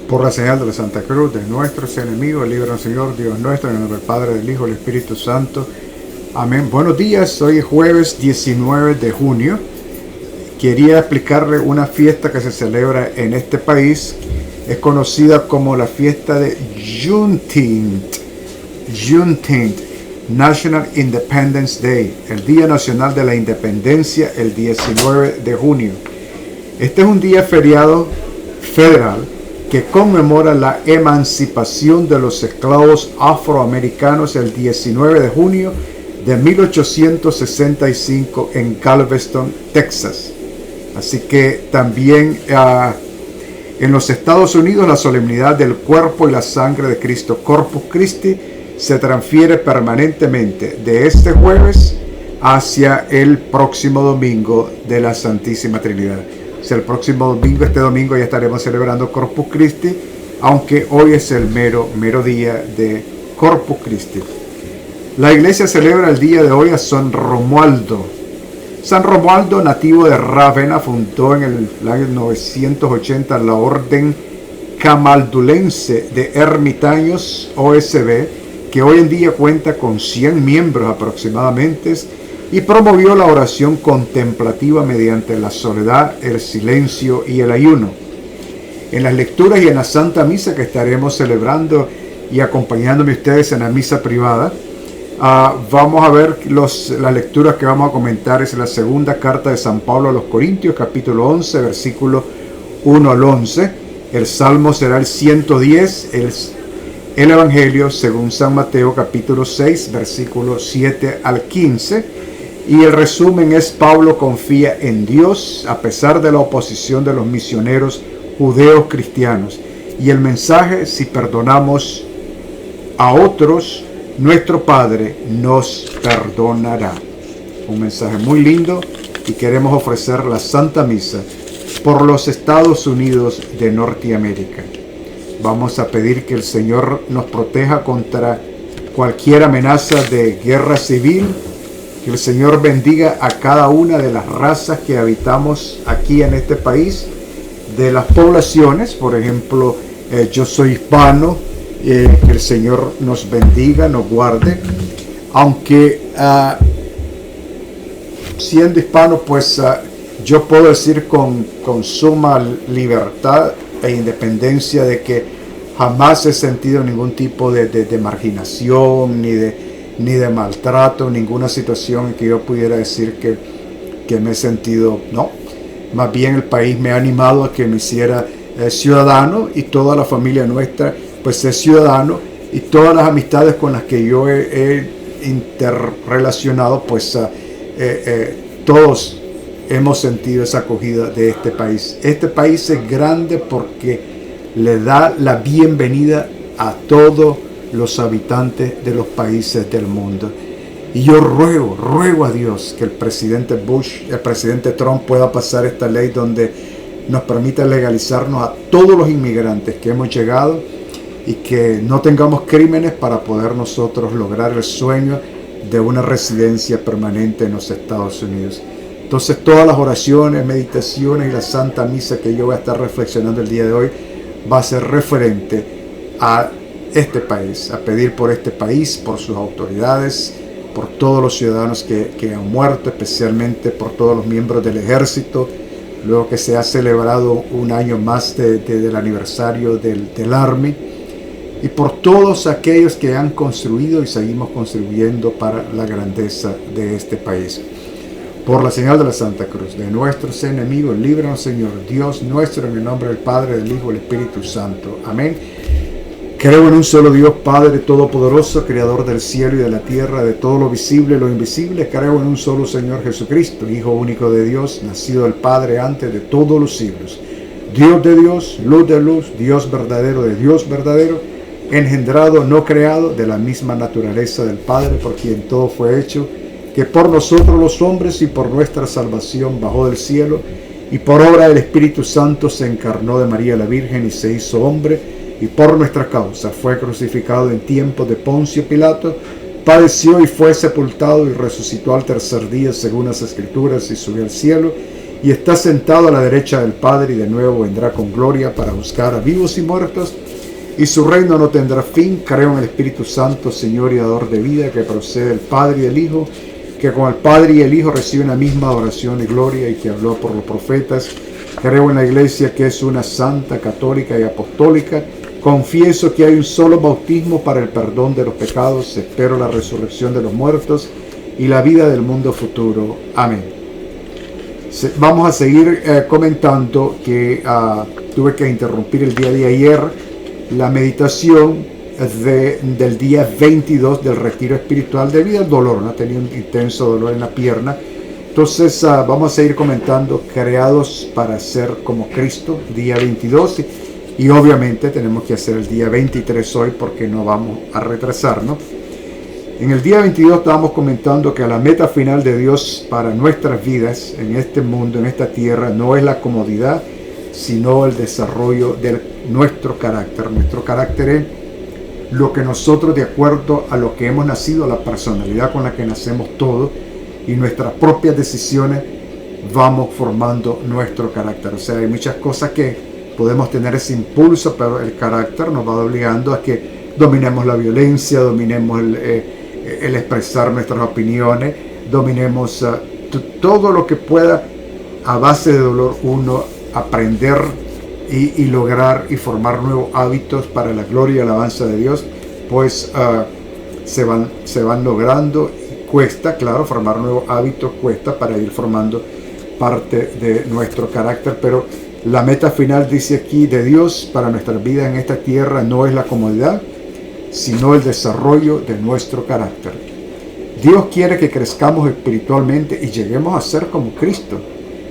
Por la señal de la Santa Cruz de nuestros enemigos, líbranos, Señor, Dios nuestro, en el nombre del Padre, del Hijo y del Espíritu Santo. Amén. Buenos días, hoy es jueves 19 de junio. Quería explicarle una fiesta que se celebra en este país. Es conocida como la fiesta de Juneteenth. Juneteenth, National Independence Day, el Día Nacional de la Independencia, el 19 de junio. Este es un día feriado federal que conmemora la emancipación de los esclavos afroamericanos el 19 de junio de 1865 en Galveston, Texas. Así que también en los Estados Unidos la solemnidad del cuerpo y la sangre de Cristo, Corpus Christi, se transfiere permanentemente de este jueves hacia el próximo domingo de la Santísima Trinidad. O sea, el próximo domingo, este domingo, ya estaremos celebrando Corpus Christi, aunque hoy es el mero día de Corpus Christi. La iglesia celebra el día de hoy a San Romualdo. San Romualdo, nativo de Rávena, fundó en el año 980 la Orden Camaldulense de Ermitaños OSB, que hoy en día cuenta con 100 miembros aproximadamente, y promovió la oración contemplativa mediante la soledad, el silencio y el ayuno. En las lecturas y en la Santa Misa que estaremos celebrando y acompañándome ustedes en la misa privada, vamos a ver las lecturas que vamos a comentar. Es la segunda carta de San Pablo a los Corintios, capítulo 11, versículos 1 al 11. El Salmo será el 110, el Evangelio según San Mateo, capítulo 6, versículos 7 al 15. Y el resumen es: Pablo confía en Dios a pesar de la oposición de los misioneros judeos cristianos. Y el mensaje: si perdonamos a otros, nuestro Padre nos perdonará. Un mensaje muy lindo, y queremos ofrecer la Santa Misa por los Estados Unidos de Norteamérica. Vamos a pedir que el Señor nos proteja contra cualquier amenaza de guerra civil. Que el Señor bendiga a cada una de las razas que habitamos aquí en este país, de las poblaciones. Por ejemplo, yo soy hispano, que el Señor nos bendiga, nos guarde. Aunque siendo hispano, pues yo puedo decir con suma libertad e independencia de que jamás he sentido ningún tipo de marginación, ni de maltrato, ninguna situación en que yo pudiera decir que me he sentido, no. Más bien el país me ha animado a que me hiciera ciudadano, y toda la familia nuestra pues es ciudadano, y todas las amistades con las que yo he interrelacionado, pues todos hemos sentido esa acogida de este país. Este país es grande porque le da la bienvenida a todos los habitantes de los países del mundo. Y yo ruego a Dios que el presidente Trump pueda pasar esta ley donde nos permita legalizarnos a todos los inmigrantes que hemos llegado, y que no tengamos crímenes para poder nosotros lograr el sueño de una residencia permanente en los Estados Unidos. Entonces, todas las oraciones, meditaciones y la Santa Misa que yo voy a estar reflexionando el día de hoy va a ser referente a este país, a pedir por este país, por sus autoridades, por todos los ciudadanos que han muerto, especialmente por todos los miembros del ejército, luego que se ha celebrado un año más del aniversario del Army, y por todos aquellos que han construido y seguimos construyendo para la grandeza de este país. Por la señal de la Santa Cruz de nuestros enemigos, líbranos, Señor Dios nuestro, en el nombre del Padre, del Hijo y del Espíritu Santo. Amén. Creo en un solo Dios, Padre Todopoderoso, Creador del cielo y de la tierra, de todo lo visible y lo invisible. Creo en un solo Señor Jesucristo, Hijo único de Dios, nacido del Padre antes de todos los siglos. Dios de Dios, luz de luz, Dios verdadero de Dios verdadero, engendrado, no creado, de la misma naturaleza del Padre, por quien todo fue hecho, que por nosotros los hombres y por nuestra salvación bajó del cielo, y por obra del Espíritu Santo se encarnó de María la Virgen y se hizo hombre, y por nuestra causa fue crucificado en tiempos de Poncio Pilato, padeció y fue sepultado y resucitó al tercer día según las Escrituras y subió al cielo, y está sentado a la derecha del Padre, y de nuevo vendrá con gloria para juzgar a vivos y muertos, y su reino no tendrá fin. Creo en el Espíritu Santo, Señor y dador de vida, que procede del Padre y del Hijo, que con el Padre y el Hijo reciben la misma adoración y gloria, y que habló por los profetas. Creo en la Iglesia, que es una santa, católica y apostólica. Confieso que hay un solo bautismo para el perdón de los pecados. Espero la resurrección de los muertos y la vida del mundo futuro. Amén. Vamos a seguir comentando que tuve que interrumpir el día de ayer la meditación del día 22 del retiro espiritual debido al dolor. ¿No? Tenía un intenso dolor en la pierna. Entonces vamos a seguir comentando creados para ser como Cristo, día 22. Y obviamente tenemos que hacer el día 23 hoy porque no vamos a retrasarnos. En el día 22 estábamos comentando que la meta final de Dios para nuestras vidas en este mundo, en esta tierra, no es la comodidad, sino el desarrollo de nuestro carácter. Nuestro carácter es lo que nosotros, de acuerdo a lo que hemos nacido, a la personalidad con la que nacemos todos, y nuestras propias decisiones, vamos formando nuestro carácter. O sea, hay muchas cosas que podemos tener ese impulso, pero el carácter nos va obligando a que dominemos la violencia, dominemos el expresar nuestras opiniones, dominemos todo lo que pueda a base de dolor uno aprender y lograr y formar nuevos hábitos para la gloria y alabanza de Dios, pues se van logrando. Cuesta, claro, formar nuevos hábitos, cuesta para ir formando parte de nuestro carácter, pero la meta final, dice aquí, de Dios para nuestras vidas en esta tierra no es la comodidad, sino el desarrollo de nuestro carácter. Dios quiere que crezcamos espiritualmente y lleguemos a ser como Cristo.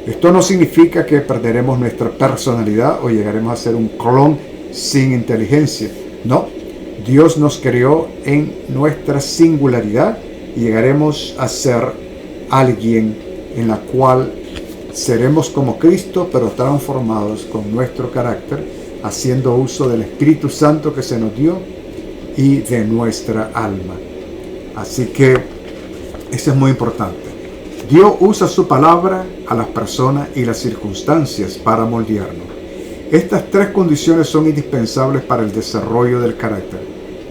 Esto no significa que perderemos nuestra personalidad o llegaremos a ser un clon sin inteligencia. No, Dios nos creó en nuestra singularidad y llegaremos a ser alguien en la cual seremos como Cristo, pero transformados con nuestro carácter, haciendo uso del Espíritu Santo que se nos dio y de nuestra alma. Así que eso es muy importante. Dios usa su palabra a las personas y las circunstancias para moldearnos. Estas tres condiciones son indispensables para el desarrollo del carácter.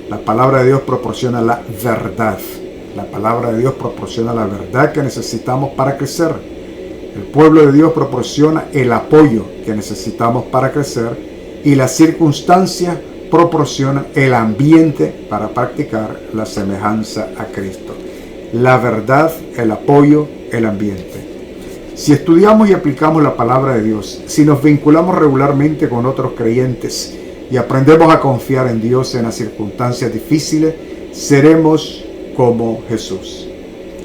La palabra de Dios proporciona la verdad. La palabra de Dios proporciona la verdad que necesitamos para crecer. El pueblo de Dios proporciona el apoyo que necesitamos para crecer, y las circunstancias proporcionan el ambiente para practicar la semejanza a Cristo. La verdad, el apoyo, el ambiente. Si estudiamos y aplicamos la palabra de Dios, si nos vinculamos regularmente con otros creyentes y aprendemos a confiar en Dios en las circunstancias difíciles, seremos como Jesús.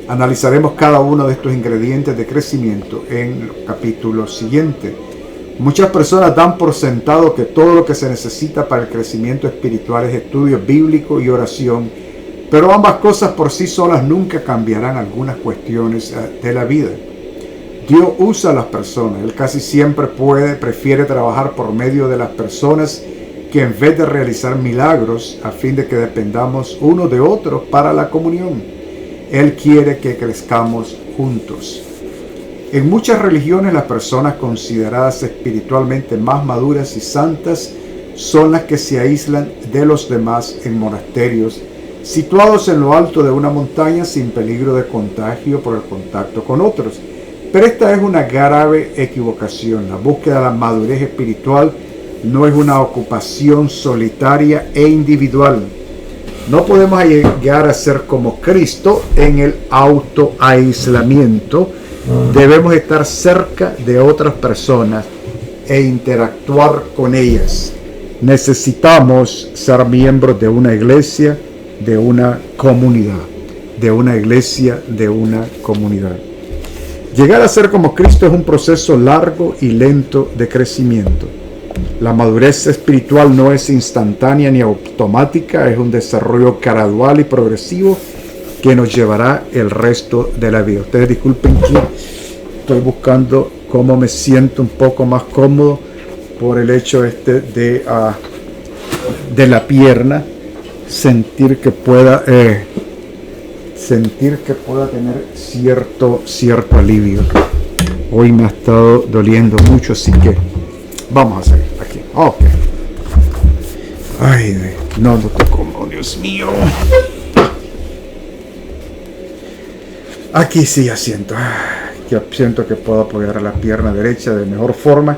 Analizaremos cada uno de estos ingredientes de crecimiento en el capítulo siguiente. Muchas personas dan por sentado que todo lo que se necesita para el crecimiento espiritual es estudio bíblico y oración, pero ambas cosas por sí solas nunca cambiarán algunas cuestiones de la vida. Dios usa a las personas. Él casi siempre prefiere trabajar por medio de las personas que en vez de realizar milagros a fin de que dependamos uno de otro para la comunión. Él quiere que crezcamos juntos. En muchas religiones, las personas consideradas espiritualmente más maduras y santas son las que se aíslan de los demás en monasterios situados en lo alto de una montaña sin peligro de contagio por el contacto con otros. Pero esta es una grave equivocación. La búsqueda de la madurez espiritual no es una ocupación solitaria e individual. No podemos llegar a ser como Cristo en el autoaislamiento. Debemos estar cerca de otras personas e interactuar con ellas. Necesitamos ser miembros de una iglesia, de una comunidad. De una iglesia, de una comunidad. Llegar a ser como Cristo es un proceso largo y lento de crecimiento. La madurez espiritual no es instantánea ni automática, es un desarrollo gradual y progresivo que nos llevará el resto de la vida. Ustedes disculpen que estoy buscando cómo me siento un poco más cómodo por el hecho de la pierna, sentir que pueda tener cierto alivio. Hoy me ha estado doliendo mucho, así que vamos a seguir aquí. Ok. Ay, no toco, Dios mío. Aquí sí ya siento. Siento que puedo apoyar la pierna derecha de mejor forma.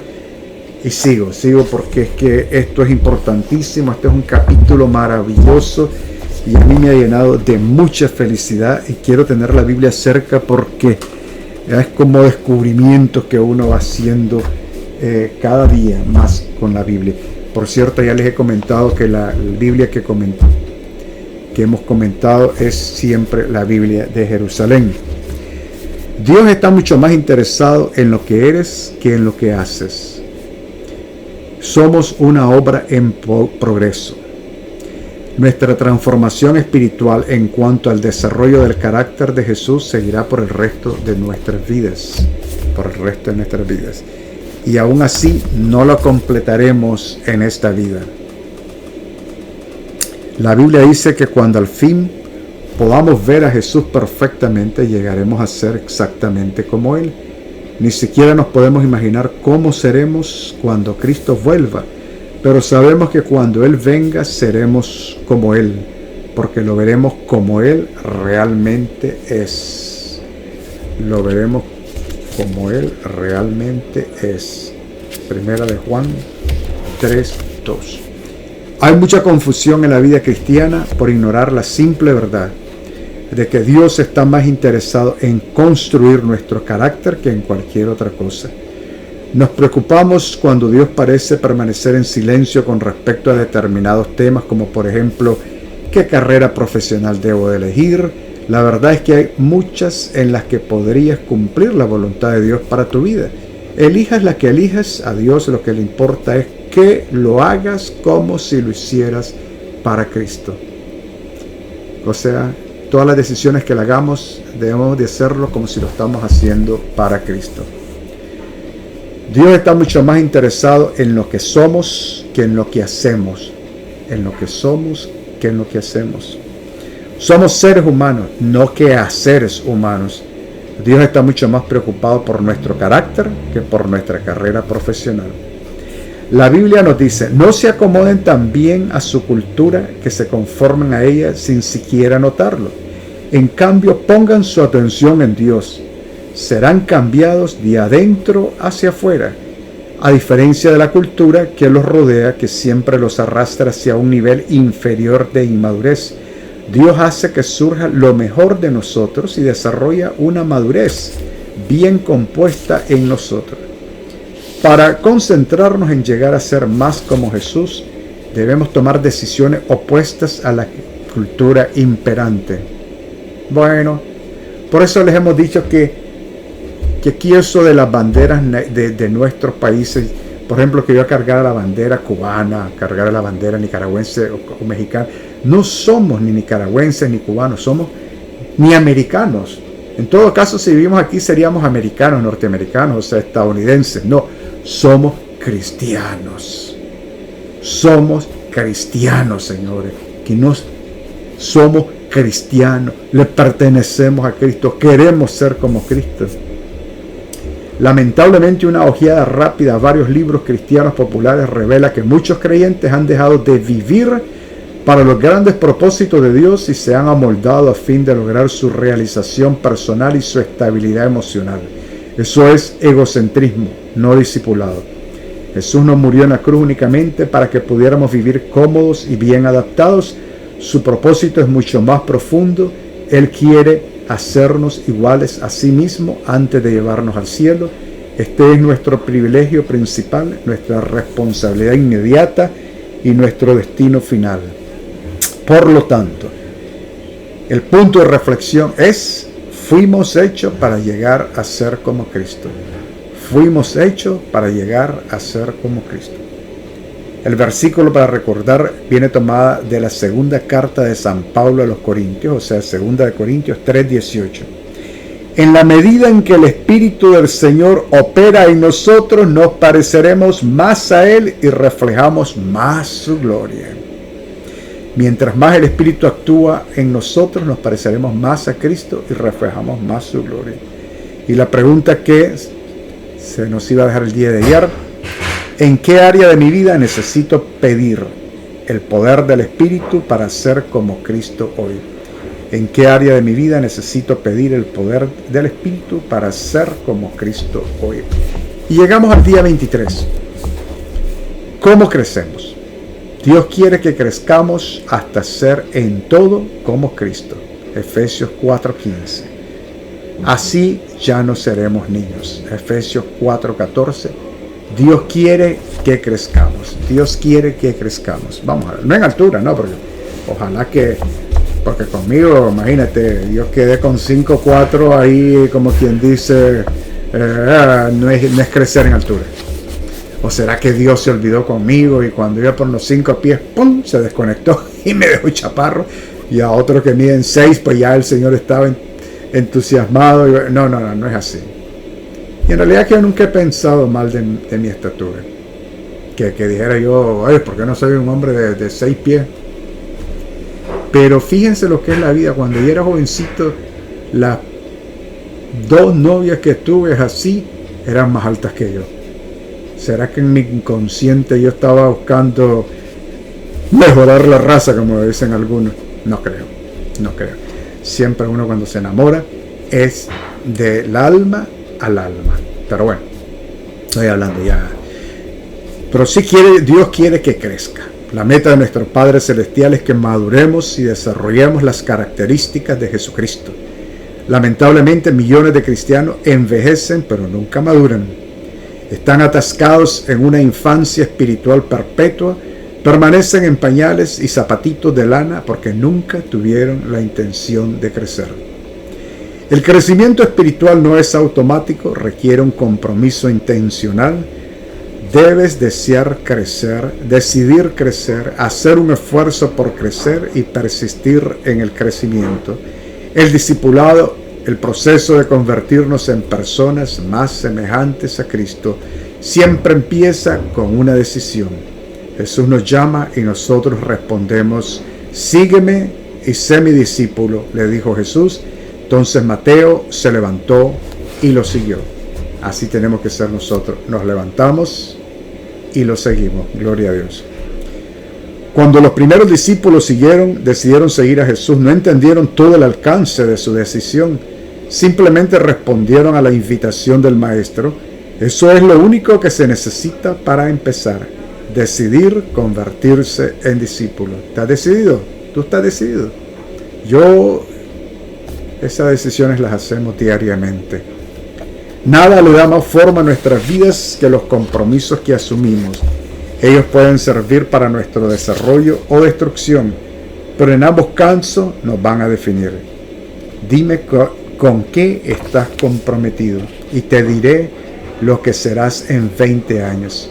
Y sigo porque es que esto es importantísimo. Este es un capítulo maravilloso y a mí me ha llenado de mucha felicidad y quiero tener la Biblia cerca porque es como descubrimientos que uno va haciendo cada día más con la Biblia. Por cierto, ya les he comentado que la Biblia que hemos comentado es siempre la Biblia de Jerusalén. Dios está mucho más interesado en lo que eres que en lo que haces. Somos una obra en progreso. Nuestra transformación espiritual en cuanto al desarrollo del carácter de Jesús seguirá por el resto de nuestras vidas. Y aún así no lo completaremos en esta vida. La Biblia dice que cuando al fin podamos ver a Jesús perfectamente, llegaremos a ser exactamente como Él. Ni siquiera nos podemos imaginar cómo seremos cuando Cristo vuelva, pero sabemos que cuando Él venga seremos como Él, porque lo veremos como Él realmente es. Lo veremos como Él realmente es. Primera de Juan 3:2. Hay mucha confusión en la vida cristiana por ignorar la simple verdad de que Dios está más interesado en construir nuestro carácter que en cualquier otra cosa. Nos preocupamos cuando Dios parece permanecer en silencio con respecto a determinados temas, como por ejemplo, ¿qué carrera profesional debo de elegir? La verdad es que hay muchas en las que podrías cumplir la voluntad de Dios para tu vida. Elijas la que elijas, a Dios lo que le importa es que lo hagas como si lo hicieras para Cristo. O sea, todas las decisiones que le hagamos debemos de hacerlo como si lo estamos haciendo para Cristo. Dios está mucho más interesado en lo que somos que en lo que hacemos. En lo que somos que en lo que hacemos. Somos seres humanos, no quehaceres humanos. Dios está mucho más preocupado por nuestro carácter que por nuestra carrera profesional. La Biblia nos dice, no se acomoden tan bien a su cultura que se conformen a ella sin siquiera notarlo. En cambio, pongan su atención en Dios. Serán cambiados de adentro hacia afuera, a diferencia de la cultura que los rodea, que siempre los arrastra hacia un nivel inferior de inmadurez. Dios hace que surja lo mejor de nosotros y desarrolla una madurez bien compuesta en nosotros. Para concentrarnos en llegar a ser más como Jesús, debemos tomar decisiones opuestas a la cultura imperante. Bueno, por eso les hemos dicho que aquí eso de las banderas de nuestros países, por ejemplo, que yo cargara la bandera cubana, cargara la bandera nicaragüense o mexicana, no somos ni nicaragüenses ni cubanos, somos ni americanos. En todo caso, si vivimos aquí seríamos americanos, norteamericanos, o sea, estadounidenses. No, somos cristianos. Somos cristianos, señores. Que no somos cristianos, le pertenecemos a Cristo, queremos ser como Cristo. Lamentablemente, una ojeada rápida a varios libros cristianos populares revela que muchos creyentes han dejado de vivir para los grandes propósitos de Dios y se han amoldado a fin de lograr su realización personal y su estabilidad emocional. Eso es egocentrismo, no discipulado. Jesús no murió en la cruz únicamente para que pudiéramos vivir cómodos y bien adaptados. Su propósito es mucho más profundo. Él quiere hacernos iguales a sí mismo antes de llevarnos al cielo. Este es nuestro privilegio principal, nuestra responsabilidad inmediata y nuestro destino final. Por lo tanto, el punto de reflexión es: fuimos hechos para llegar a ser como Cristo. Fuimos hechos para llegar a ser como Cristo. El versículo para recordar viene tomada de la segunda carta de San Pablo a los Corintios, o sea, 2 de Corintios 3:18. En la medida en que el Espíritu del Señor opera en nosotros, nos pareceremos más a Él y reflejamos más su gloria. Mientras más el Espíritu actúa en nosotros, nos pareceremos más a Cristo y reflejamos más su gloria. Y la pregunta que se nos iba a dejar el día de ayer. ¿En qué área de mi vida necesito pedir el poder del Espíritu para ser como Cristo hoy? ¿En qué área de mi vida necesito pedir el poder del Espíritu para ser como Cristo hoy? Y llegamos al día 23. ¿Cómo crecemos? Dios quiere que crezcamos hasta ser en todo como Cristo. Efesios 4:15. Así ya no seremos niños. Efesios 4:14. Dios quiere que crezcamos. Dios quiere que crezcamos. Vamos a ver, no en altura, no, porque ojalá que, porque conmigo, imagínate, yo quedé con 5'4" ahí, como quien dice, no es crecer en altura. ¿O será que Dios se olvidó conmigo y cuando iba por los 5 pies, ¡pum!, se desconectó y me dejó chaparro? Y a otro que miden 6, pues ya el Señor estaba entusiasmado. No es así. Y en realidad que yo nunca he pensado mal de mi estatura. Que dijera yo, ay, ¿por qué no soy un hombre de 6 pies? Pero fíjense lo que es la vida. Cuando yo era jovencito, las 2 novias que tuve así eran más altas que yo. ¿Será que en mi inconsciente yo estaba buscando mejorar la raza, como dicen algunos? No creo. Siempre uno cuando se enamora es del alma al alma. Pero bueno, estoy hablando ya. Pero sí Dios quiere que crezca. La meta de nuestro Padre Celestial es que maduremos y desarrollemos las características de Jesucristo. Lamentablemente millones de cristianos envejecen pero nunca maduran. Están atascados en una infancia espiritual perpetua, permanecen en pañales y zapatitos de lana porque nunca tuvieron la intención de crecer. El crecimiento espiritual no es automático, requiere un compromiso intencional. Debes desear crecer, decidir crecer, hacer un esfuerzo por crecer y persistir en el crecimiento. El discipulado, el proceso de convertirnos en personas más semejantes a Cristo, siempre empieza con una decisión. Jesús nos llama y nosotros respondemos, sígueme y sé mi discípulo, le dijo Jesús. Entonces Mateo se levantó y lo siguió. Así tenemos que ser nosotros. Nos levantamos y lo seguimos. Gloria a Dios. Cuando los primeros discípulos decidieron seguir a Jesús, no entendieron todo el alcance de su decisión. Simplemente respondieron a la invitación del Maestro. Eso es lo único que se necesita para empezar. Decidir convertirse en discípulo. ¿Estás decidido? ¿Tú estás decidido? Esas decisiones las hacemos diariamente. Nada le da más forma a nuestras vidas que los compromisos que asumimos. Ellos pueden servir para nuestro desarrollo o destrucción, pero en ambos casos nos van a definir. Dime con qué estás comprometido y te diré lo que serás en 20 años.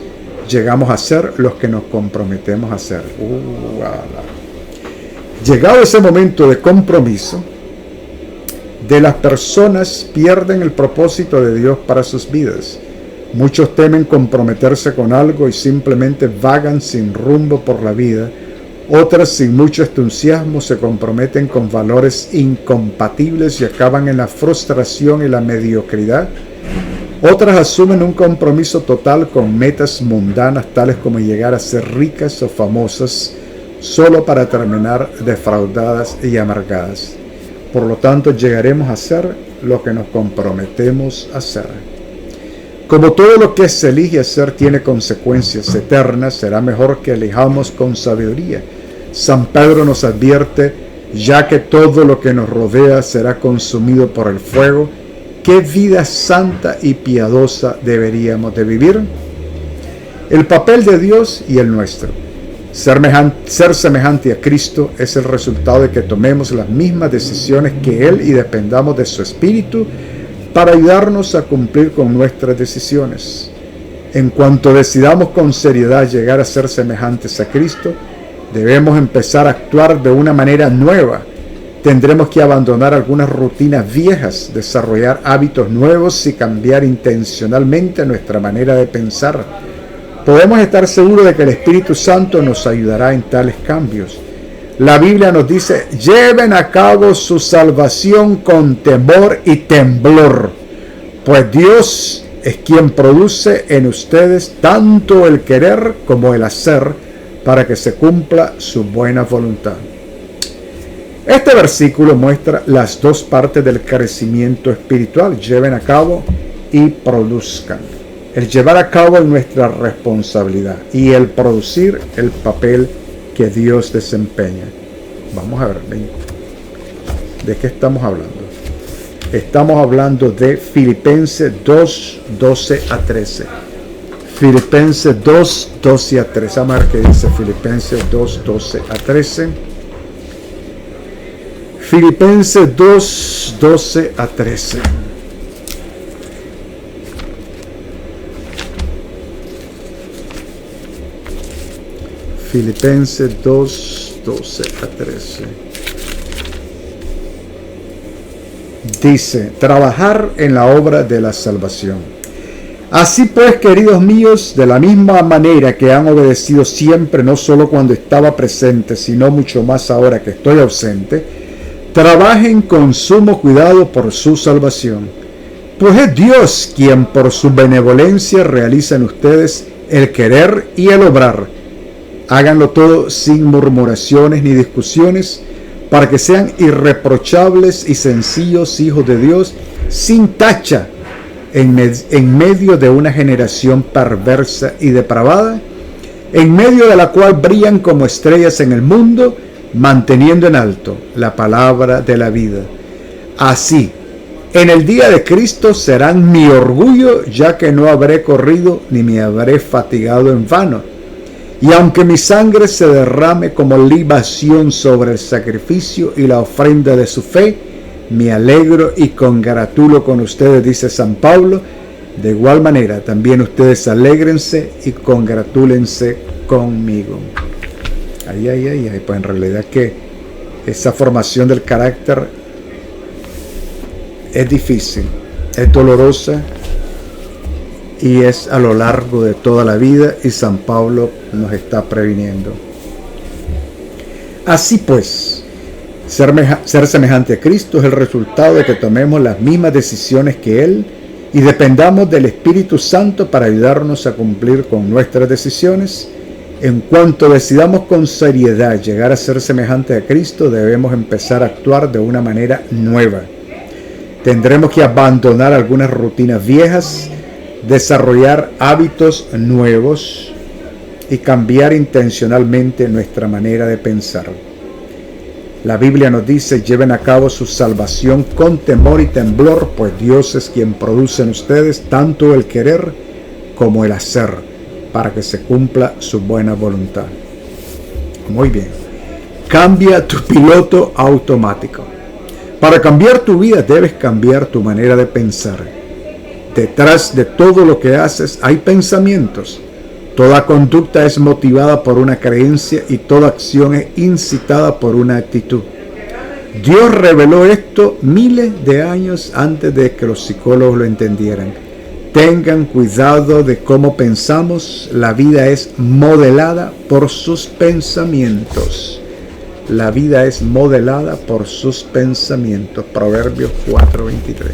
Llegamos a ser los que nos comprometemos a ser. Llegado ese momento de compromiso, de las personas pierden el propósito de Dios para sus vidas. Muchos temen comprometerse con algo y simplemente vagan sin rumbo por la vida. Otras, sin mucho entusiasmo, se comprometen con valores incompatibles y acaban en la frustración y la mediocridad. Otras asumen un compromiso total con metas mundanas, tales como llegar a ser ricas o famosas, solo para terminar defraudadas y amargadas. Por lo tanto, llegaremos a ser lo que nos comprometemos a ser. Como todo lo que se elige hacer tiene consecuencias eternas, será mejor que elijamos con sabiduría. San Pedro nos advierte, ya que todo lo que nos rodea será consumido por el fuego, ¿qué vida santa y piadosa deberíamos de vivir? El papel de Dios y el nuestro. Ser semejante a Cristo es el resultado de que tomemos las mismas decisiones que Él y dependamos de su Espíritu para ayudarnos a cumplir con nuestras decisiones. En cuanto decidamos con seriedad llegar a ser semejantes a Cristo, debemos empezar a actuar de una manera nueva. Tendremos que abandonar algunas rutinas viejas, desarrollar hábitos nuevos y cambiar intencionalmente nuestra manera de pensar. Podemos estar seguros de que el Espíritu Santo nos ayudará en tales cambios. La Biblia nos dice, lleven a cabo su salvación con temor y temblor, pues Dios es quien produce en ustedes tanto el querer como el hacer para que se cumpla su buena voluntad. Este versículo muestra las dos partes del crecimiento espiritual: lleven a cabo y produzcan. El llevar a cabo es nuestra responsabilidad y el producir el papel que Dios desempeña. Vamos a ver, ¿de qué estamos hablando? Estamos hablando de Filipenses 2, 12 a 13. Filipenses 2, 12 a 13. Vamos a ver qué dice Filipenses 2, 12 a 13. Filipenses 2, 12 a 13. Filipenses 2, 12 a 13. Dice: trabajar en la obra de la salvación. Así pues, queridos míos, de la misma manera que han obedecido siempre, no solo cuando estaba presente, sino mucho más ahora que estoy ausente, trabajen con sumo cuidado por su salvación. Pues es Dios quien por su benevolencia realiza en ustedes el querer y el obrar. Háganlo todo sin murmuraciones ni discusiones, para que sean irreprochables y sencillos hijos de Dios, sin tacha, en medio de una generación perversa y depravada, en medio de la cual brillan como estrellas en el mundo, manteniendo en alto la palabra de la vida. Así, en el día de Cristo serán mi orgullo, ya que no habré corrido ni me habré fatigado en vano. Y aunque mi sangre se derrame como libación sobre el sacrificio y la ofrenda de su fe, me alegro y congratulo con ustedes, dice San Pablo. De igual manera, también ustedes alégrense y congratúlense conmigo. Pues en realidad que esa formación del carácter es difícil, es dolorosa, y es a lo largo de toda la vida, y San Pablo nos está previniendo. Así pues, ser semejante a Cristo es el resultado de que tomemos las mismas decisiones que Él y dependamos del Espíritu Santo para ayudarnos a cumplir con nuestras decisiones. En cuanto decidamos con seriedad llegar a ser semejante a Cristo, debemos empezar a actuar de una manera nueva. Tendremos que abandonar algunas rutinas viejas, desarrollar hábitos nuevos y cambiar intencionalmente nuestra manera de pensar. La Biblia nos dice: lleven a cabo su salvación con temor y temblor, pues Dios es quien produce en ustedes tanto el querer como el hacer, para que se cumpla su buena voluntad. Muy bien. Cambia tu piloto automático. Para cambiar tu vida debes cambiar tu manera de pensar. Detrás de todo lo que haces hay pensamientos. Toda conducta es motivada por una creencia y toda acción es incitada por una actitud. Dios reveló esto miles de años antes de que los psicólogos lo entendieran. Tengan cuidado de cómo pensamos. La vida es modelada por sus pensamientos. La vida es modelada por sus pensamientos. Proverbios 4:23.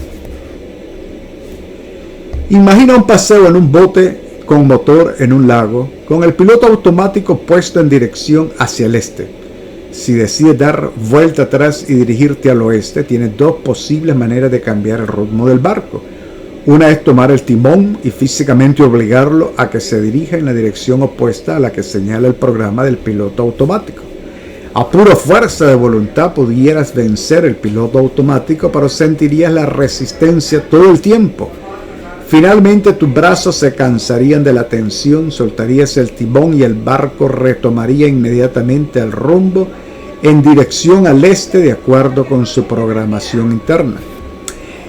Imagina un paseo en un bote con motor en un lago, con el piloto automático puesto en dirección hacia el este. Si decides dar vuelta atrás y dirigirte al oeste, tienes dos posibles maneras de cambiar el ritmo del barco. Una es tomar el timón y físicamente obligarlo a que se dirija en la dirección opuesta a la que señala el programa del piloto automático. A pura fuerza de voluntad pudieras vencer el piloto automático, pero sentirías la resistencia todo el tiempo. Finalmente tus brazos se cansarían de la tensión, soltarías el timón y el barco retomaría inmediatamente el rumbo en dirección al este de acuerdo con su programación interna.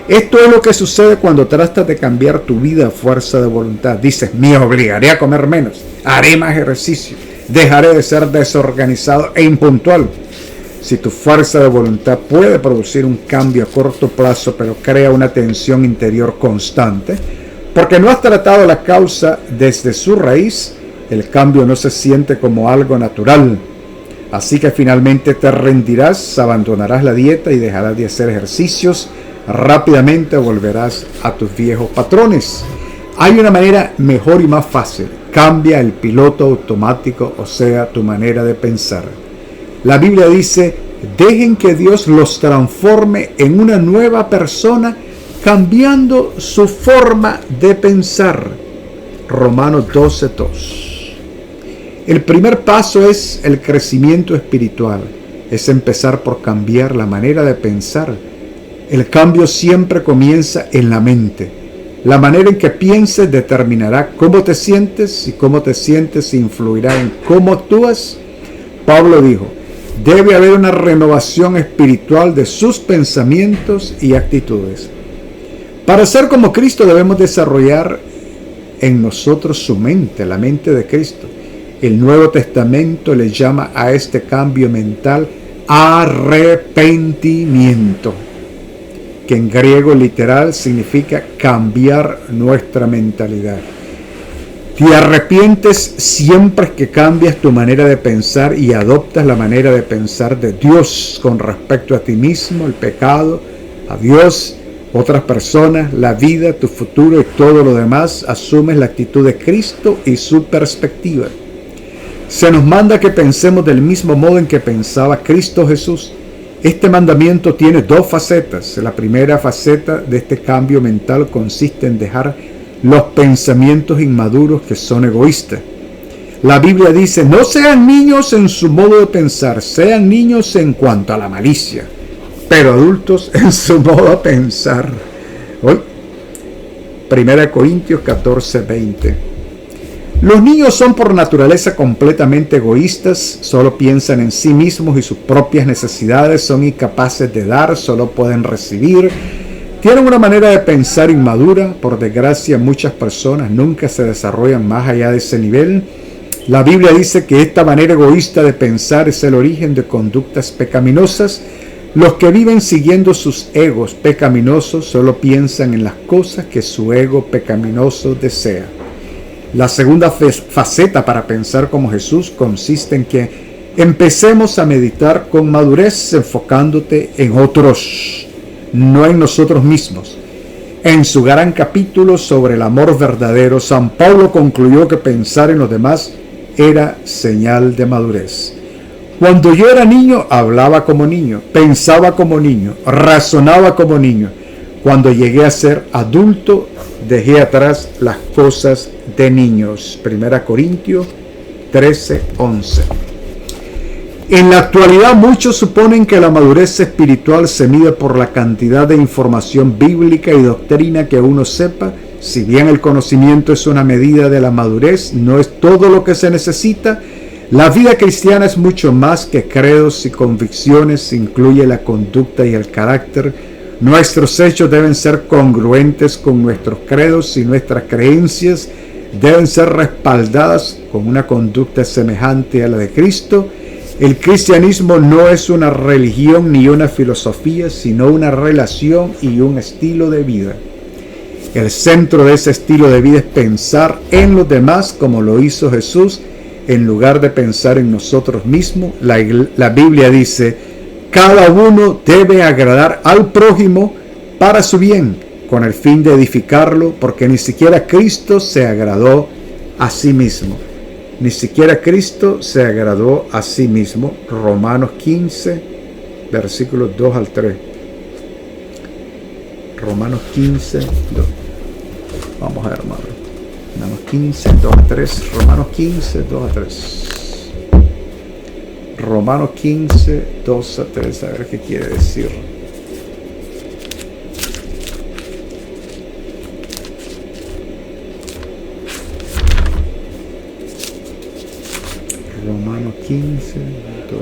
Esto es lo que sucede cuando tratas de cambiar tu vida a fuerza de voluntad. Dices: me obligaré a comer menos, haré más ejercicio, dejaré de ser desorganizado e impuntual. Si tu fuerza de voluntad puede producir un cambio a corto plazo, pero crea una tensión interior constante, porque no has tratado la causa desde su raíz, el cambio no se siente como algo natural. Así que finalmente te rendirás, abandonarás la dieta y dejarás de hacer ejercicios. Rápidamente volverás a tus viejos patrones. Hay una manera mejor y más fácil. Cambia el piloto automático, o sea, tu manera de pensar. La Biblia dice, dejen que Dios los transforme en una nueva persona, cambiando su forma de pensar. Romanos 12:2. El primer paso es el crecimiento espiritual. Es empezar por cambiar la manera de pensar. El cambio siempre comienza en la mente. La manera en que pienses determinará cómo te sientes, y cómo te sientes influirá en cómo actúas. Pablo dijo, debe haber una renovación espiritual de sus pensamientos y actitudes. Para ser como Cristo debemos desarrollar en nosotros su mente, la mente de Cristo. El Nuevo Testamento le llama a este cambio mental arrepentimiento, que en griego literal significa cambiar nuestra mentalidad. Te arrepientes siempre que cambias tu manera de pensar y adoptas la manera de pensar de Dios con respecto a ti mismo, el pecado, a Dios, otras personas, la vida, tu futuro y todo lo demás. Asumes la actitud de Cristo y su perspectiva. Se nos manda que pensemos del mismo modo en que pensaba Cristo Jesús. Este mandamiento tiene dos facetas. La primera faceta de este cambio mental consiste en dejar los pensamientos inmaduros que son egoístas. La Biblia dice, no sean niños en su modo de pensar, sean niños en cuanto a la malicia, pero adultos en su modo de pensar. Hoy, 1 Corintios 14:20. Los niños son por naturaleza completamente egoístas, solo piensan en sí mismos y sus propias necesidades, son incapaces de dar, solo pueden recibir. Tienen una manera de pensar inmadura. Por desgracia, muchas personas nunca se desarrollan más allá de ese nivel. La Biblia dice que esta manera egoísta de pensar es el origen de conductas pecaminosas. Los que viven siguiendo sus egos pecaminosos solo piensan en las cosas que su ego pecaminoso desea. La segunda faceta para pensar como Jesús consiste en que empecemos a meditar con madurez, enfocándote en otros, no en nosotros mismos. En su gran capítulo sobre el amor verdadero, San Pablo concluyó que pensar en los demás era señal de madurez. Cuando yo era niño, hablaba como niño, pensaba como niño, razonaba como niño. Cuando llegué a ser adulto, dejé atrás las cosas de niños. 1 Corintios 13:11. En la actualidad muchos suponen que la madurez espiritual se mide por la cantidad de información bíblica y doctrina que uno sepa. Si bien el conocimiento es una medida de la madurez, no es todo lo que se necesita. La vida cristiana es mucho más que credos y convicciones, incluye la conducta y el carácter. Nuestros hechos deben ser congruentes con nuestros credos y nuestras creencias deben ser respaldadas con una conducta semejante a la de Cristo. El cristianismo no es una religión ni una filosofía, sino una relación y un estilo de vida. El centro de ese estilo de vida es pensar en los demás como lo hizo Jesús, en lugar de pensar en nosotros mismos. La Biblia dice, cada uno debe agradar al prójimo para su bien, con el fin de edificarlo, porque ni siquiera Cristo se agradó a sí mismo. Ni siquiera Cristo se agradó a sí mismo. Romanos 15, versículos 2 al 3. Romanos 15, 2. Vamos a ver, hermano. Romanos 15, 2 a 3. Romanos 15, 2 a 3. Romanos 15, 2 a 3. A ver qué quiere decir. Romanos 15, 2.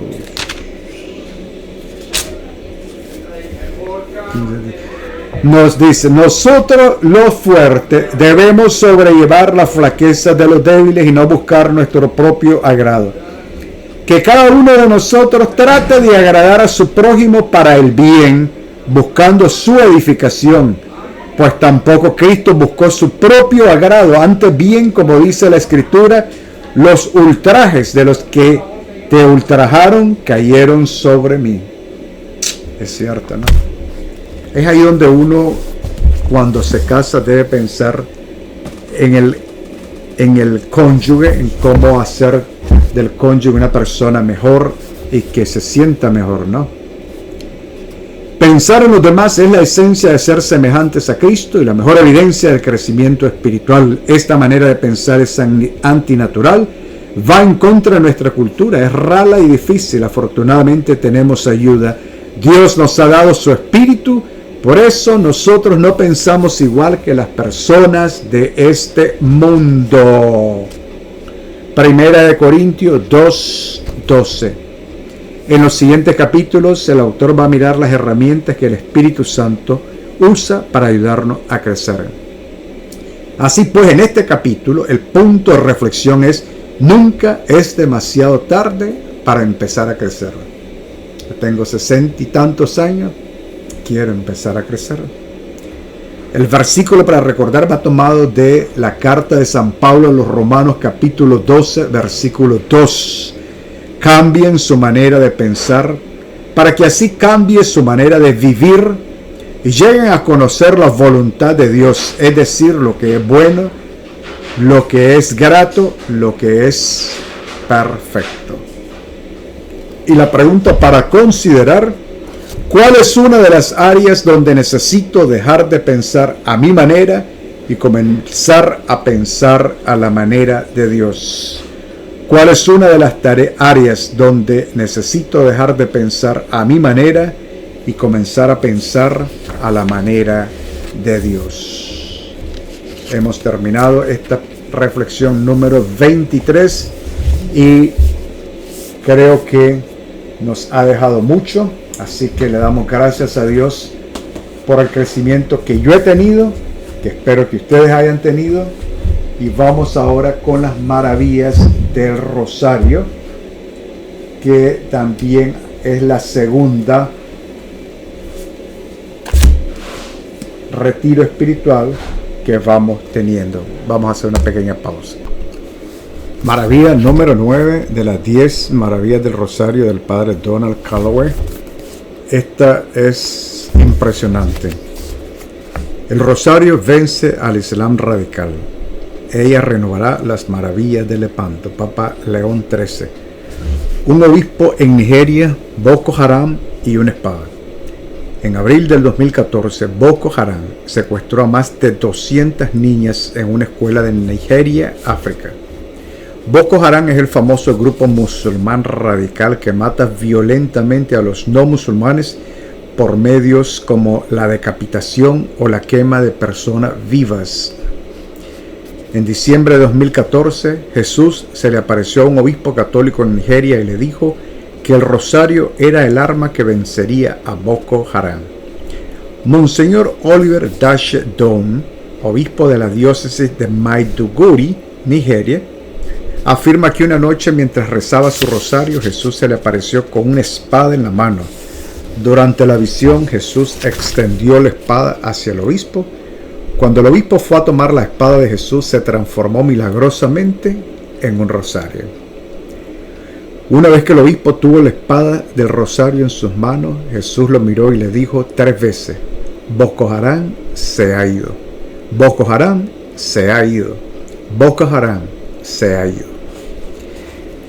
Nos dice, nosotros los fuertes debemos sobrellevar la flaqueza de los débiles y no buscar nuestro propio agrado. Que cada uno de nosotros trate de agradar a su prójimo para el bien, buscando su edificación, pues tampoco Cristo buscó su propio agrado, antes bien, como dice la Escritura, los ultrajes de los que te ultrajaron cayeron sobre mí. Es cierto, ¿no? Es ahí donde uno, cuando se casa, debe pensar en el cónyuge, en cómo hacer del cónyuge una persona mejor y que se sienta mejor, ¿no? Pensar en los demás es la esencia de ser semejantes a Cristo y la mejor evidencia del crecimiento espiritual. Esta manera de pensar es antinatural, va en contra de nuestra cultura, es rala y difícil. Afortunadamente tenemos ayuda. Dios nos ha dado su espíritu, por eso nosotros no pensamos igual que las personas de este mundo. Primera de Corintios 2:12. En los siguientes capítulos el autor va a mirar las herramientas que el Espíritu Santo usa para ayudarnos a crecer. Así pues, en este capítulo el punto de reflexión es: nunca es demasiado tarde para empezar a crecer. Yo tengo 60 y tantos años, quiero empezar a crecer. El versículo para recordar va tomado de la carta de San Pablo a los Romanos capítulo 12, versículo 2. Cambien su manera de pensar para que así cambie su manera de vivir y lleguen a conocer la voluntad de Dios, es decir, lo que es bueno, lo que es grato, lo que es perfecto. Y la pregunta para considerar: ¿cuál es una de las áreas donde necesito dejar de pensar a mi manera y comenzar a pensar a la manera de Dios? ¿Cuál es una de las áreas donde necesito dejar de pensar a mi manera y comenzar a pensar a la manera de Dios? Hemos terminado esta reflexión número 23 y creo que nos ha dejado mucho. Así que le damos gracias a Dios por el crecimiento que yo he tenido, que espero que ustedes hayan tenido. Y vamos ahora con las maravillas del Rosario, que también es la segunda retiro espiritual que vamos teniendo. Vamos a hacer una pequeña pausa. Maravilla número 9 de las 10 maravillas del Rosario del Padre Donald Calloway. Esta es impresionante. El Rosario vence al Islam radical. Ella renovará las maravillas del Lepanto. Papa León XIII. Un obispo en Nigeria, Boko Haram y una espada. En abril del 2014, Boko Haram secuestró a más de 200 niñas en una escuela de Nigeria, África. Boko Haram es el famoso grupo musulmán radical que mata violentamente a los no musulmanes por medios como la decapitación o la quema de personas vivas. En diciembre de 2014, Jesús se le apareció a un obispo católico en Nigeria y le dijo que el rosario era el arma que vencería a Boko Haram. Monseñor Oliver Dashe Don, obispo de la diócesis de Maiduguri, Nigeria, afirma que una noche mientras rezaba su rosario, Jesús se le apareció con una espada en la mano. Durante la visión, Jesús extendió la espada hacia el obispo. Cuando el obispo fue a tomar la espada de Jesús, se transformó milagrosamente en un rosario. Una vez que el obispo tuvo la espada del rosario en sus manos, Jesús lo miró y le dijo 3 veces: Boko Haram se ha ido. Boko Haram se ha ido. Boko Haram se ha ido.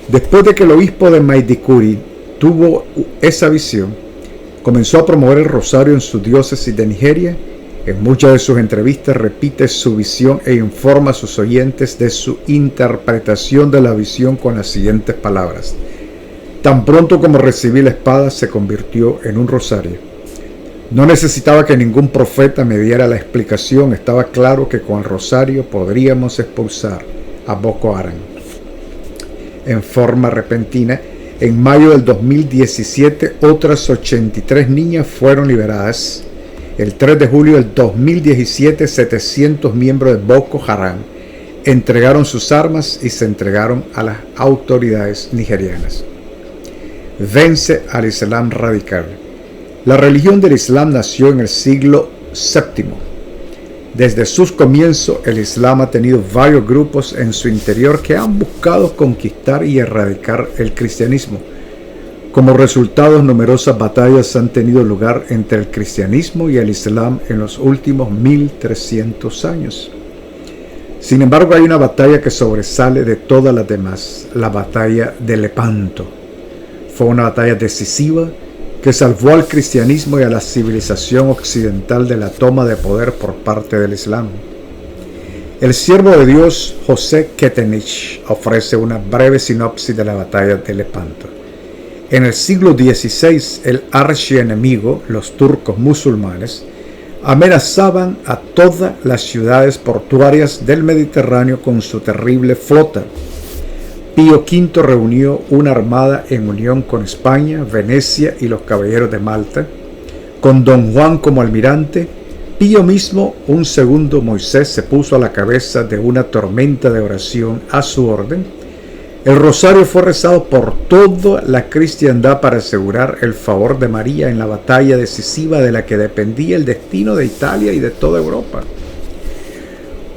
Después de que el obispo de Maiduguri tuvo esa visión, comenzó a promover el rosario en su diócesis de Nigeria. En muchas de sus entrevistas repite su visión e informa a sus oyentes de su interpretación de la visión con las siguientes palabras: tan pronto como recibí la espada, se convirtió en un rosario. No necesitaba que ningún profeta me diera la explicación. Estaba claro que con el rosario podríamos expulsar a Boko Haram. En forma repentina, en mayo del 2017, otras 83 niñas fueron liberadas. El 3 de julio del 2017, 700 miembros de Boko Haram entregaron sus armas y se entregaron a las autoridades nigerianas. Vence al Islam radical. La religión del Islam nació en el siglo VII. Desde sus comienzos, el Islam ha tenido varios grupos en su interior que han buscado conquistar y erradicar el cristianismo. Como resultado, numerosas batallas han tenido lugar entre el cristianismo y el Islam en los últimos 1300 años. Sin embargo, hay una batalla que sobresale de todas las demás, la batalla de Lepanto. Fue una batalla decisiva que salvó al cristianismo y a la civilización occidental de la toma de poder por parte del Islam. El siervo de Dios, José Kettenich, ofrece una breve sinopsis de la batalla de Lepanto. En el siglo XVI, el archienemigo, los turcos musulmanes, amenazaban a todas las ciudades portuarias del Mediterráneo con su terrible flota. Pío V reunió una armada en unión con España, Venecia y los caballeros de Malta. Con Don Juan como almirante, Pío mismo, un segundo Moisés, se puso a la cabeza de una tormenta de oración a su orden. El rosario fue rezado por toda la cristiandad para asegurar el favor de María en la batalla decisiva de la que dependía el destino de Italia y de toda Europa.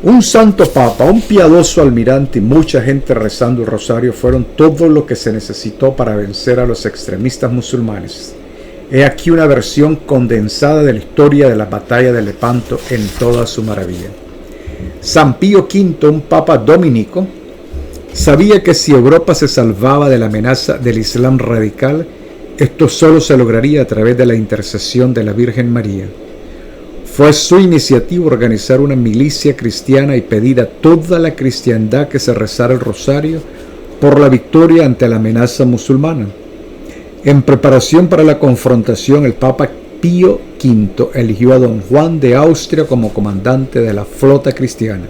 Un santo papa, un piadoso almirante y mucha gente rezando el rosario fueron todo lo que se necesitó para vencer a los extremistas musulmanes. He aquí una versión condensada de la historia de la batalla de Lepanto en toda su maravilla. San Pío V, un papa dominico, sabía que si Europa se salvaba de la amenaza del Islam radical, esto solo se lograría a través de la intercesión de la Virgen María. Fue su iniciativa organizar una milicia cristiana y pedir a toda la cristiandad que se rezara el rosario por la victoria ante la amenaza musulmana. En preparación para la confrontación, el Papa Pío V eligió a Don Juan de Austria como comandante de la flota cristiana.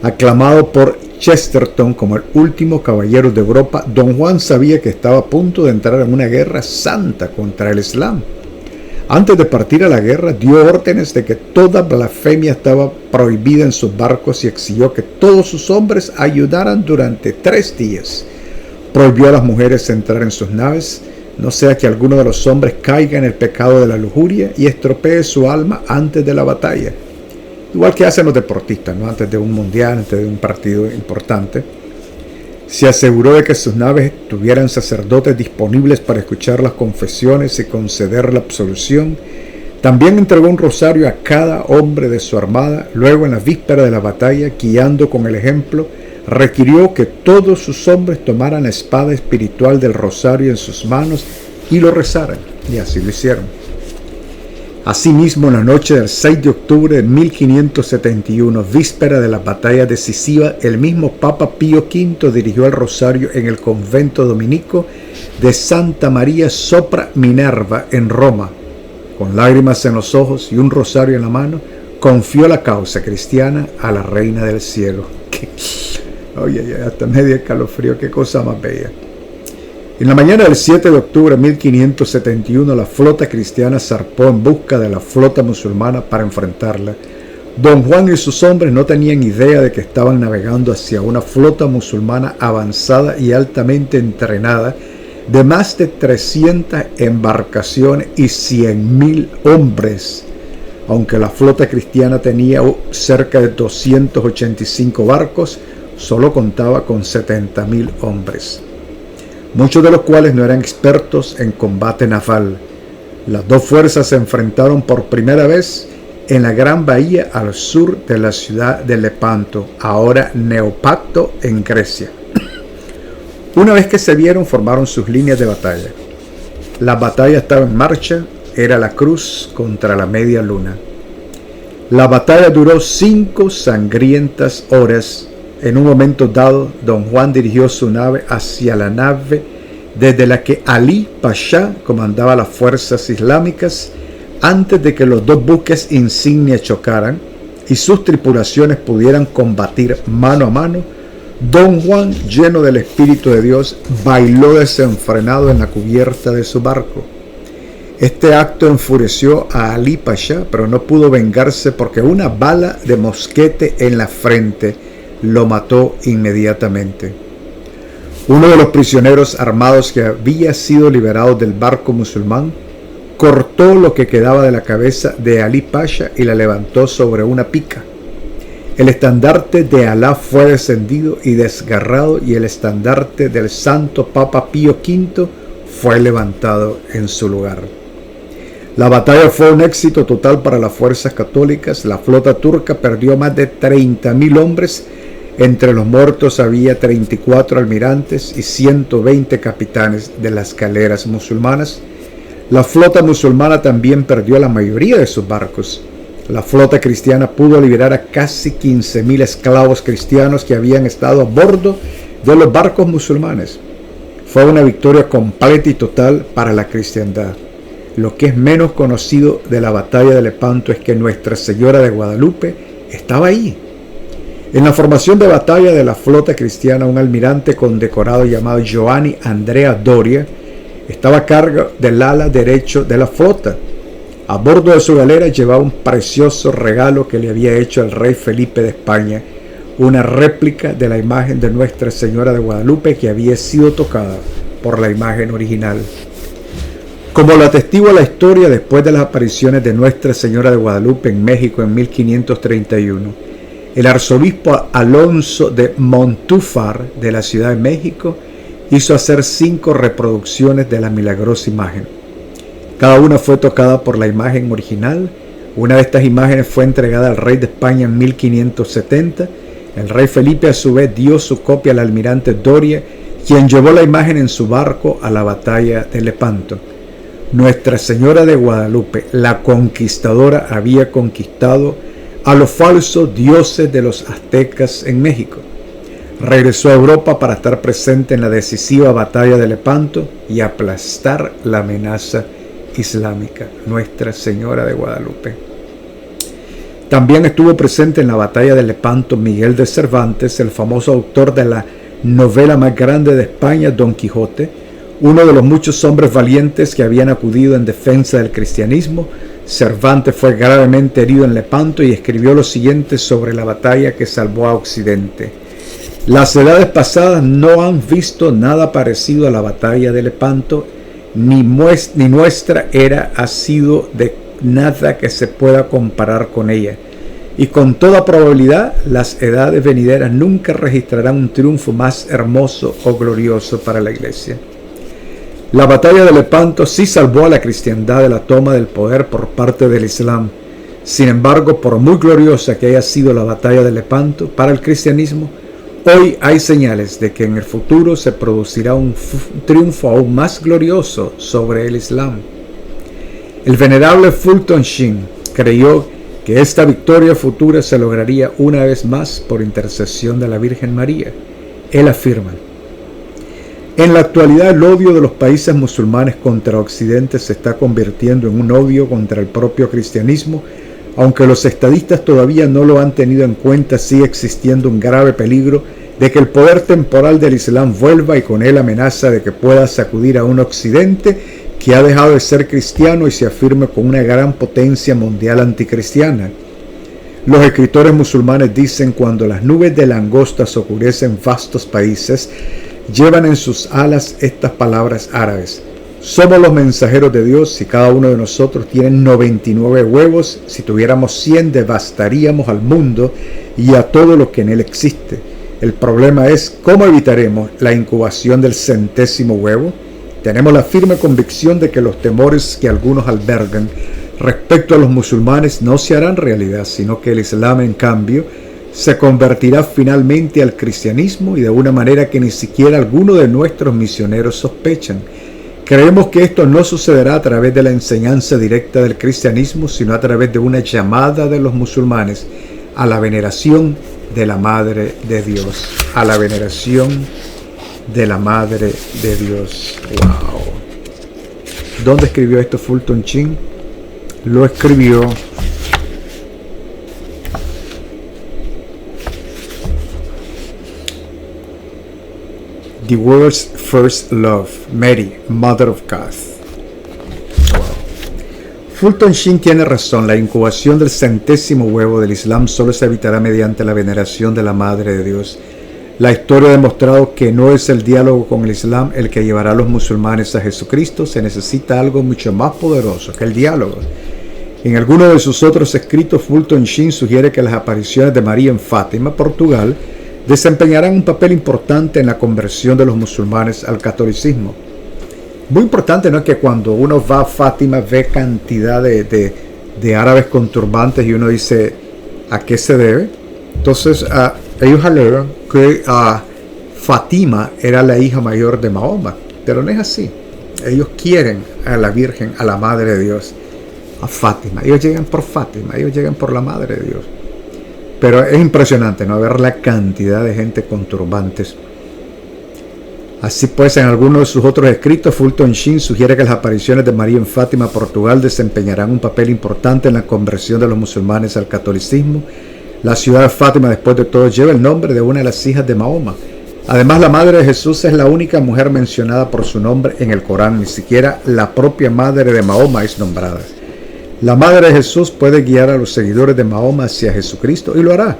Aclamado por Chesterton como el último caballero de Europa, Don Juan sabía que estaba a punto de entrar en una guerra santa contra el Islam. Antes de partir a la guerra, dio órdenes de que toda blasfemia estaba prohibida en sus barcos y exigió que todos sus hombres ayudaran durante 3 días. Prohibió a las mujeres entrar en sus naves, no sea que alguno de los hombres caiga en el pecado de la lujuria y estropee su alma antes de la batalla. Igual que hacen los deportistas, ¿no? Antes de un mundial, antes de un partido importante. Se aseguró de que sus naves tuvieran sacerdotes disponibles para escuchar las confesiones y conceder la absolución. También entregó un rosario a cada hombre de su armada. Luego, en la víspera de la batalla, guiando con el ejemplo, requirió que todos sus hombres tomaran la espada espiritual del rosario en sus manos y lo rezaran. Y así lo hicieron. Asimismo, en la noche del 6 de octubre de 1571, víspera de la batalla decisiva, el mismo Papa Pío V dirigió el rosario en el convento dominico de Santa María sopra Minerva en Roma. Con lágrimas en los ojos y un rosario en la mano, confió la causa cristiana a la Reina del Cielo. Oye, hasta medio escalofrío, qué cosa más bella. En la mañana del 7 de octubre de 1571, la flota cristiana zarpó en busca de la flota musulmana para enfrentarla. Don Juan y sus hombres no tenían idea de que estaban navegando hacia una flota musulmana avanzada y altamente entrenada, de más de 300 embarcaciones y 100.000 hombres. Aunque la flota cristiana tenía cerca de 285 barcos, solo contaba con 70.000 hombres, muchos de los cuales no eran expertos en combate naval. Las dos fuerzas se enfrentaron por primera vez en la gran bahía al sur de la ciudad de Lepanto, ahora Neopacto, en Grecia. Una vez que se vieron, formaron sus líneas de batalla. La batalla estaba en marcha, era la cruz contra la media luna. La batalla duró 5 sangrientas horas. En un momento dado, Don Juan dirigió su nave hacia la nave desde la que Ali Pasha comandaba las fuerzas islámicas. Antes de que los dos buques insignia chocaran y sus tripulaciones pudieran combatir mano a mano, Don Juan, lleno del Espíritu de Dios, bailó desenfrenado en la cubierta de su barco. Este acto enfureció a Ali Pasha, pero no pudo vengarse porque una bala de mosquete en la frente lo mató inmediatamente. Uno de los prisioneros armados que había sido liberado del barco musulmán cortó lo que quedaba de la cabeza de Ali Pasha y la levantó sobre una pica. El estandarte de Alá fue descendido y desgarrado, y el estandarte del Santo Papa Pío V fue levantado en su lugar. La batalla fue un éxito total para las fuerzas católicas. La flota turca perdió más de 30.000 hombres. Entre los muertos había 34 almirantes y 120 capitanes de las galeras musulmanas. La flota musulmana también perdió la mayoría de sus barcos. La flota cristiana pudo liberar a casi 15.000 esclavos cristianos que habían estado a bordo de los barcos musulmanes. Fue una victoria completa y total para la cristiandad. Lo que es menos conocido de la batalla de Lepanto es que Nuestra Señora de Guadalupe estaba ahí. En la formación de batalla de la flota cristiana, un almirante condecorado llamado Giovanni Andrea Doria estaba a cargo del ala derecho de la flota. A bordo de su galera llevaba un precioso regalo que le había hecho el rey Felipe de España, una réplica de la imagen de Nuestra Señora de Guadalupe que había sido tocada por la imagen original. Como lo atestigua la historia, después de las apariciones de Nuestra Señora de Guadalupe en México en 1531, el arzobispo Alonso de Montúfar de la Ciudad de México hizo hacer 5 reproducciones de la milagrosa imagen. Cada una fue tocada por la imagen original. Una de estas imágenes fue entregada al rey de España en 1570. El rey Felipe a su vez dio su copia al almirante Doria, quien llevó la imagen en su barco a la batalla de Lepanto. Nuestra Señora de Guadalupe, la conquistadora, había conquistado a los falsos dioses de los aztecas en México. Regresó a Europa para estar presente en la decisiva batalla de Lepanto y aplastar la amenaza islámica. Nuestra Señora de Guadalupe. También estuvo presente en la batalla de Lepanto Miguel de Cervantes, el famoso autor de la novela más grande de España, Don Quijote, uno de los muchos hombres valientes que habían acudido en defensa del cristianismo. Cervantes fue gravemente herido en Lepanto y escribió lo siguiente sobre la batalla que salvó a Occidente. Las edades pasadas no han visto nada parecido a la batalla de Lepanto, ni nuestra era ha sido de nada que se pueda comparar con ella. Y con toda probabilidad las edades venideras nunca registrarán un triunfo más hermoso o glorioso para la Iglesia. La batalla de Lepanto sí salvó a la cristiandad de la toma del poder por parte del Islam. Sin embargo, por muy gloriosa que haya sido la batalla de Lepanto para el cristianismo, hoy hay señales de que en el futuro se producirá un triunfo aún más glorioso sobre el Islam. El venerable Fulton Sheen creyó que esta victoria futura se lograría una vez más por intercesión de la Virgen María. Él afirma: en la actualidad el odio de los países musulmanes contra Occidente se está convirtiendo en un odio contra el propio cristianismo. Aunque los estadistas todavía no lo han tenido en cuenta, sigue existiendo un grave peligro de que el poder temporal del Islam vuelva y con él amenaza de que pueda sacudir a un Occidente que ha dejado de ser cristiano y se afirme con una gran potencia mundial anticristiana. Los escritores musulmanes dicen: cuando las nubes de langostas oscurecen vastos países, llevan en sus alas estas palabras árabes: somos los mensajeros de Dios y cada uno de nosotros tiene 99 huevos. Si tuviéramos 100, devastaríamos al mundo y a todo lo que en él existe. El problema es cómo evitaremos la incubación del 100º huevo. Tenemos la firme convicción de que los temores que algunos albergan respecto a los musulmanes no se harán realidad, sino que el Islam, en cambio, se convertirá finalmente al cristianismo y de una manera que ni siquiera alguno de nuestros misioneros sospechan. Creemos que esto no sucederá a través de la enseñanza directa del cristianismo, sino a través de una llamada de los musulmanes a la veneración de la Madre de Dios. A la veneración de la Madre de Dios. ¡Wow! ¿Dónde escribió esto Fulton Sheen? Lo escribió The World's First Love, Mary, Mother of God. Wow. Fulton Sheen tiene razón. La incubación del 100º huevo del Islam solo se evitará mediante la veneración de la Madre de Dios. La historia ha demostrado que no es el diálogo con el Islam el que llevará a los musulmanes a Jesucristo. Se necesita algo mucho más poderoso que el diálogo. En alguno de sus otros escritos, Fulton Sheen sugiere que las apariciones de María en Fátima, Portugal, desempeñarán un papel importante en la conversión de los musulmanes al catolicismo. Muy importante, ¿no? Que cuando uno va a Fátima ve cantidad de árabes con turbantes y uno dice, ¿a qué se debe? Entonces ellos alegan que Fátima era la hija mayor de Mahoma, pero no es así. Ellos quieren a la Virgen, a la Madre de Dios, a Fátima. Ellos llegan por Fátima, ellos llegan por la Madre de Dios. Pero es impresionante, ¿no? Ver la cantidad de gente con turbantes. Así pues, en algunos de sus otros escritos, Fulton Sheen sugiere que las apariciones de María en Fátima, Portugal, desempeñarán un papel importante en la conversión de los musulmanes al catolicismo. La ciudad de Fátima, después de todo, lleva el nombre de una de las hijas de Mahoma. Además, la Madre de Jesús es la única mujer mencionada por su nombre en el Corán. Ni siquiera la propia Madre de Mahoma es nombrada. La Madre de Jesús puede guiar a los seguidores de Mahoma hacia Jesucristo y lo hará.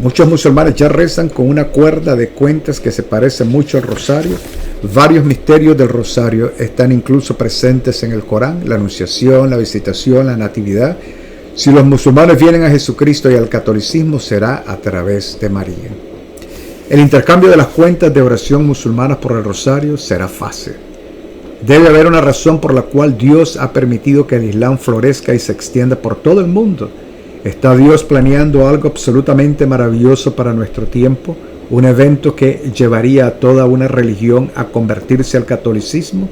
Muchos musulmanes ya rezan con una cuerda de cuentas que se parece mucho al rosario. Varios misterios del rosario están incluso presentes en el Corán: la anunciación, la visitación, la natividad. Si los musulmanes vienen a Jesucristo y al catolicismo, será a través de María. El intercambio de las cuentas de oración musulmanas por el rosario será fácil. Debe haber una razón por la cual Dios ha permitido que el Islam florezca y se extienda por todo el mundo. ¿Está Dios planeando algo absolutamente maravilloso para nuestro tiempo? ¿Un evento que llevaría a toda una religión a convertirse al catolicismo?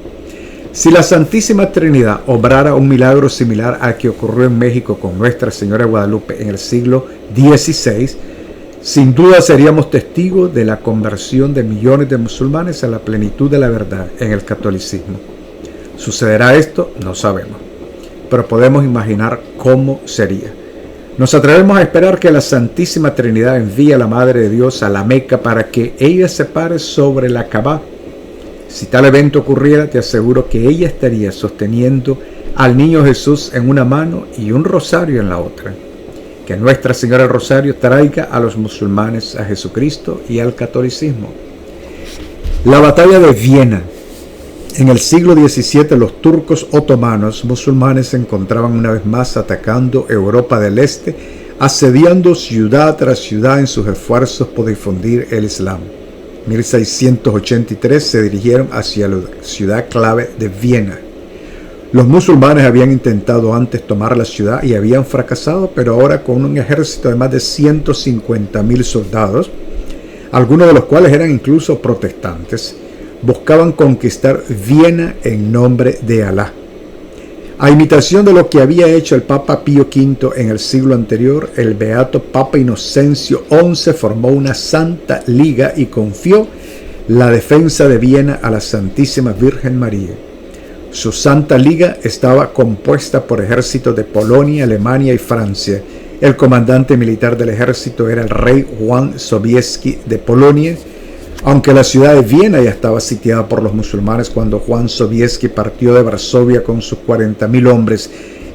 Si la Santísima Trinidad obrara un milagro similar al que ocurrió en México con Nuestra Señora de Guadalupe en el siglo XVI, sin duda seríamos testigos de la conversión de millones de musulmanes a la plenitud de la verdad en el catolicismo. ¿Sucederá esto? No sabemos, pero podemos imaginar cómo sería. Nos atrevemos a esperar que la Santísima Trinidad envíe a la Madre de Dios a la Meca para que ella se pare sobre la Kaaba. Si tal evento ocurriera, te aseguro que ella estaría sosteniendo al niño Jesús en una mano y un rosario en la otra. Que Nuestra Señora del Rosario traiga a los musulmanes a Jesucristo y al catolicismo. La batalla de Viena. En el siglo XVII, los turcos otomanos musulmanes se encontraban una vez más atacando Europa del Este, asediando ciudad tras ciudad en sus esfuerzos por difundir el Islam. En 1683 se dirigieron hacia la ciudad clave de Viena. Los musulmanes habían intentado antes tomar la ciudad y habían fracasado, pero ahora con un ejército de más de 150.000 soldados, algunos de los cuales eran incluso protestantes, buscaban conquistar Viena en nombre de Alá. A imitación de lo que había hecho el Papa Pío V en el siglo anterior, el beato Papa Inocencio XI formó una Santa Liga y confió la defensa de Viena a la Santísima Virgen María. Su Santa Liga estaba compuesta por ejércitos de Polonia, Alemania y Francia. El comandante militar del ejército era el rey Juan Sobieski de Polonia, aunque la ciudad de Viena ya estaba sitiada por los musulmanes cuando Juan Sobieski partió de Varsovia con sus 40.000 hombres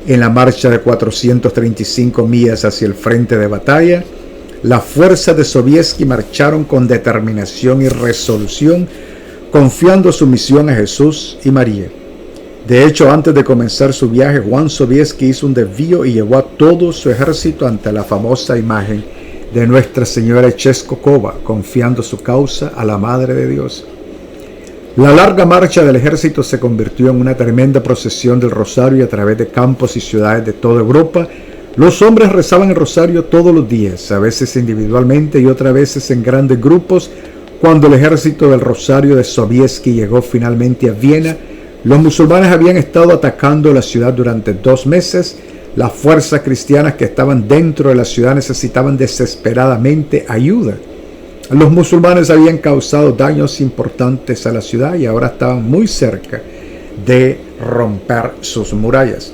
en la marcha de 435 millas hacia el frente de batalla. Las fuerzas de Sobieski marcharon con determinación y resolución, confiando su misión a Jesús y María. De hecho, antes de comenzar su viaje, Juan Sobieski hizo un desvío y llevó a todo su ejército ante la famosa imagen de Nuestra Señora Cheskokova, confiando su causa a la Madre de Dios. La larga marcha del ejército se convirtió en una tremenda procesión del rosario a través de campos y ciudades de toda Europa. Los hombres rezaban el rosario todos los días, a veces individualmente y otras veces en grandes grupos. Cuando el ejército del rosario de Sobieski llegó finalmente a Viena, los musulmanes habían estado atacando la ciudad durante 2 meses. Las fuerzas cristianas que estaban dentro de la ciudad necesitaban desesperadamente ayuda. Los musulmanes habían causado daños importantes a la ciudad y ahora estaban muy cerca de romper sus murallas.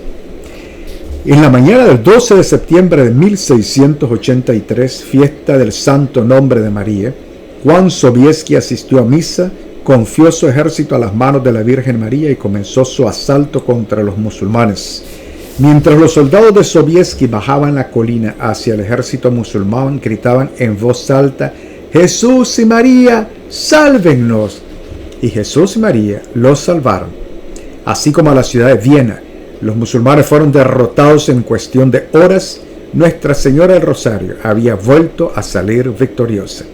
En la mañana del 12 de septiembre de 1683, fiesta del Santo Nombre de María, Juan Sobieski asistió a misa, confió su ejército a las manos de la Virgen María y comenzó su asalto contra los musulmanes. Mientras los soldados de Sobieski bajaban la colina hacia el ejército musulmán, gritaban en voz alta: «Jesús y María, sálvennos». Y Jesús y María los salvaron. Así como a la ciudad de Viena, los musulmanes fueron derrotados en cuestión de horas. Nuestra Señora del Rosario había vuelto a salir victoriosa.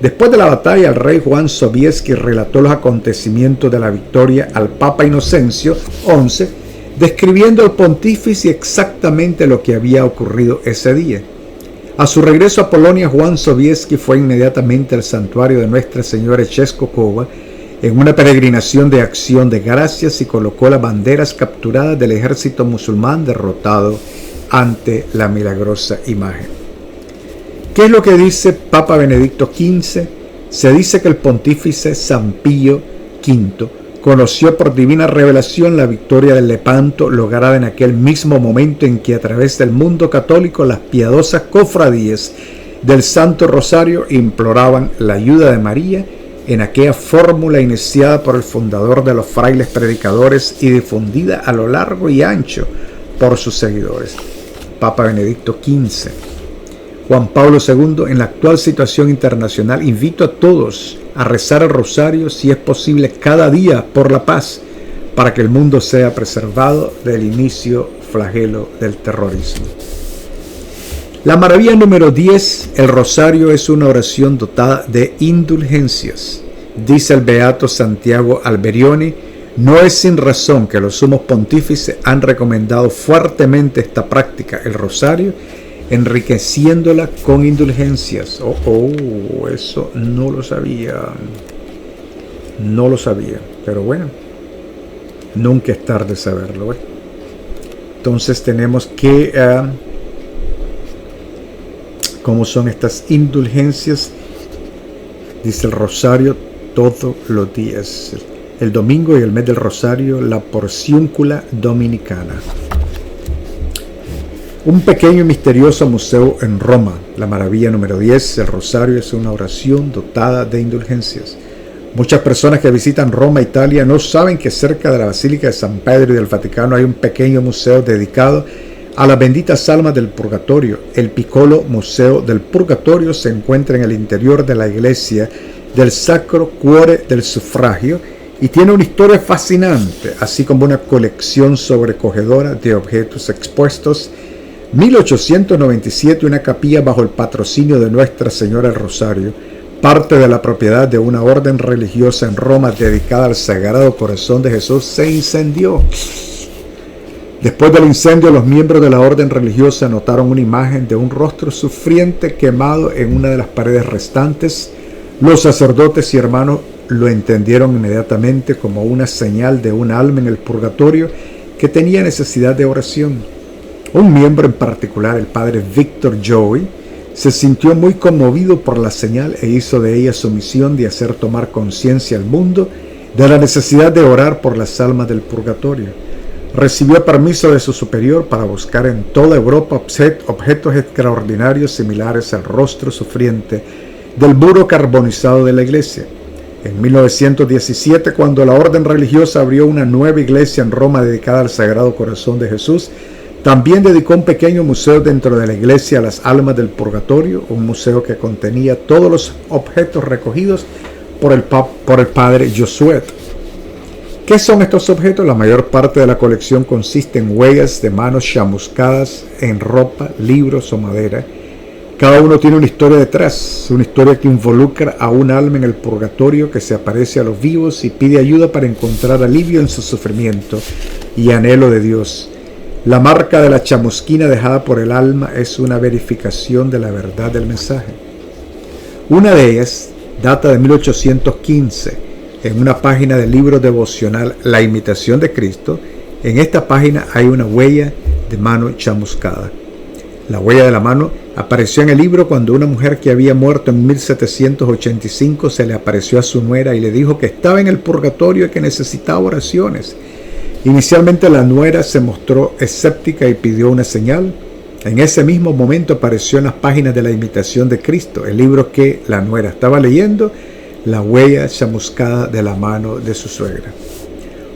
Después de la batalla, el rey Juan Sobieski relató los acontecimientos de la victoria al Papa Inocencio XI, describiendo al pontífice exactamente lo que había ocurrido ese día. A su regreso a Polonia, Juan Sobieski fue inmediatamente al santuario de Nuestra Señora Czestochowa en una peregrinación de acción de gracias y colocó las banderas capturadas del ejército musulmán derrotado ante la milagrosa imagen. ¿Qué es lo que dice Papa Benedicto XV? Se dice que el pontífice San Pío V conoció por divina revelación la victoria de Lepanto lograda en aquel mismo momento en que a través del mundo católico las piadosas cofradías del Santo Rosario imploraban la ayuda de María en aquella fórmula iniciada por el fundador de los frailes predicadores y difundida a lo largo y ancho por sus seguidores, Papa Benedicto XV. Juan Pablo II, en la actual situación internacional, invito a todos a rezar el rosario, si es posible, cada día por la paz, para que el mundo sea preservado del inicio flagelo del terrorismo. La maravilla número 10, el rosario es una oración dotada de indulgencias. Dice el beato Santiago Alberioni, no es sin razón que los sumos pontífices han recomendado fuertemente esta práctica, el rosario, enriqueciéndola con indulgencias. Eso no lo sabía. No lo sabía, pero bueno, nunca es tarde saberlo. Entonces tenemos que... ¿Cómo son estas indulgencias? Dice el rosario todos los días. El domingo y el mes del rosario, la porciúncula dominicana. Un pequeño y misterioso museo en Roma. La maravilla número 10, el rosario es una oración dotada de indulgencias. Muchas personas que visitan Roma, Italia, no saben que cerca de la Basílica de San Pedro y del Vaticano hay un pequeño museo dedicado a las benditas almas del purgatorio. El Piccolo Museo del Purgatorio se encuentra en el interior de la iglesia del Sacro Cuore del Sufragio y tiene una historia fascinante, así como una colección sobrecogedora de objetos expuestos. 1897, una capilla bajo el patrocinio de Nuestra Señora del Rosario, parte de la propiedad de una orden religiosa en Roma dedicada al Sagrado Corazón de Jesús, se incendió. Después del incendio, los miembros de la orden religiosa notaron una imagen de un rostro sufriente quemado en una de las paredes restantes. Los sacerdotes y hermanos lo entendieron inmediatamente como una señal de un alma en el purgatorio que tenía necesidad de oración. Un miembro en particular, el padre Victor Joey, se sintió muy conmovido por la señal e hizo de ella su misión de hacer tomar conciencia al mundo de la necesidad de orar por las almas del purgatorio. Recibió permiso de su superior para buscar en toda Europa objetos extraordinarios similares al rostro sufriente del muro carbonizado de la iglesia. En 1917, cuando la orden religiosa abrió una nueva iglesia en Roma dedicada al Sagrado Corazón de Jesús, también dedicó un pequeño museo dentro de la iglesia a las almas del purgatorio, un museo que contenía todos los objetos recogidos por el padre Josué. ¿Qué son estos objetos? La mayor parte de la colección consiste en huellas de manos chamuscadas en ropa, libros o madera. Cada uno tiene una historia detrás, una historia que involucra a un alma en el purgatorio que se aparece a los vivos y pide ayuda para encontrar alivio en su sufrimiento y anhelo de Dios. La marca de la chamusquina dejada por el alma es una verificación de la verdad del mensaje. Una de ellas data de 1815. En una página del libro devocional La Imitación de Cristo, en esta página hay una huella de mano chamuscada. La huella de la mano apareció en el libro cuando una mujer que había muerto en 1785 se le apareció a su nuera y le dijo que estaba en el purgatorio y que necesitaba oraciones. Inicialmente la nuera se mostró escéptica y pidió una señal. En ese mismo momento apareció en las páginas de La Imitación de Cristo, el libro que la nuera estaba leyendo, la huella chamuscada de la mano de su suegra.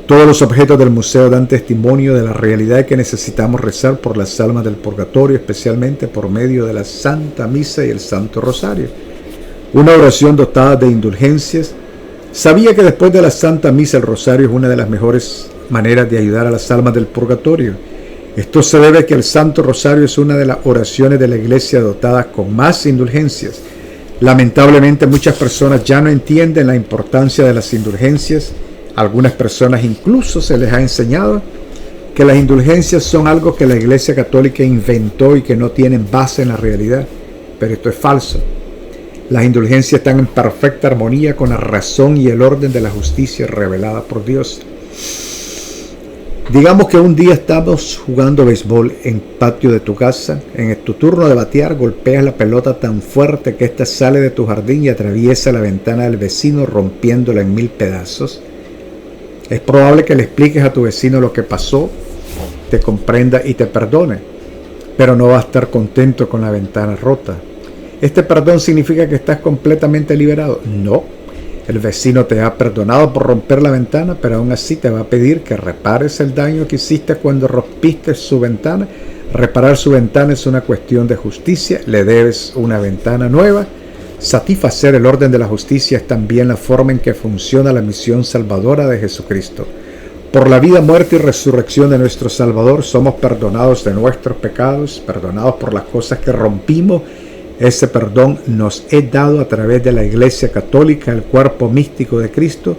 Todos los objetos del museo dan testimonio de la realidad de que necesitamos rezar por las almas del purgatorio, especialmente por medio de la Santa Misa y el Santo Rosario. Una oración dotada de indulgencias. Sabía que después de la Santa Misa el Rosario es una de las mejores maneras de ayudar a las almas del purgatorio. Esto se debe a que el Santo Rosario es una de las oraciones de la Iglesia dotadas con más indulgencias. Lamentablemente muchas personas ya no entienden la importancia de las indulgencias. Algunas personas incluso se les ha enseñado que las indulgencias son algo que la Iglesia Católica inventó y que no tienen base en la realidad. Pero esto es falso. Las indulgencias están en perfecta armonía con la razón y el orden de la justicia revelada por Dios. Digamos que un día estamos jugando béisbol en el patio de tu casa. En tu turno de batear golpeas la pelota tan fuerte que ésta sale de tu jardín y atraviesa la ventana del vecino rompiéndola en 1000 pedazos. Es probable que le expliques a tu vecino lo que pasó, te comprenda y te perdone, pero no va a estar contento con la ventana rota. ¿Este perdón significa que estás completamente liberado? No. El vecino te ha perdonado por romper la ventana, pero aún así te va a pedir que repares el daño que hiciste cuando rompiste su ventana. Reparar su ventana es una cuestión de justicia. Le debes una ventana nueva. Satisfacer el orden de la justicia es también la forma en que funciona la misión salvadora de Jesucristo. Por la vida, muerte y resurrección de nuestro Salvador somos perdonados de nuestros pecados, perdonados por las cosas que rompimos. Ese perdón nos es dado a través de la Iglesia Católica, el cuerpo místico de Cristo,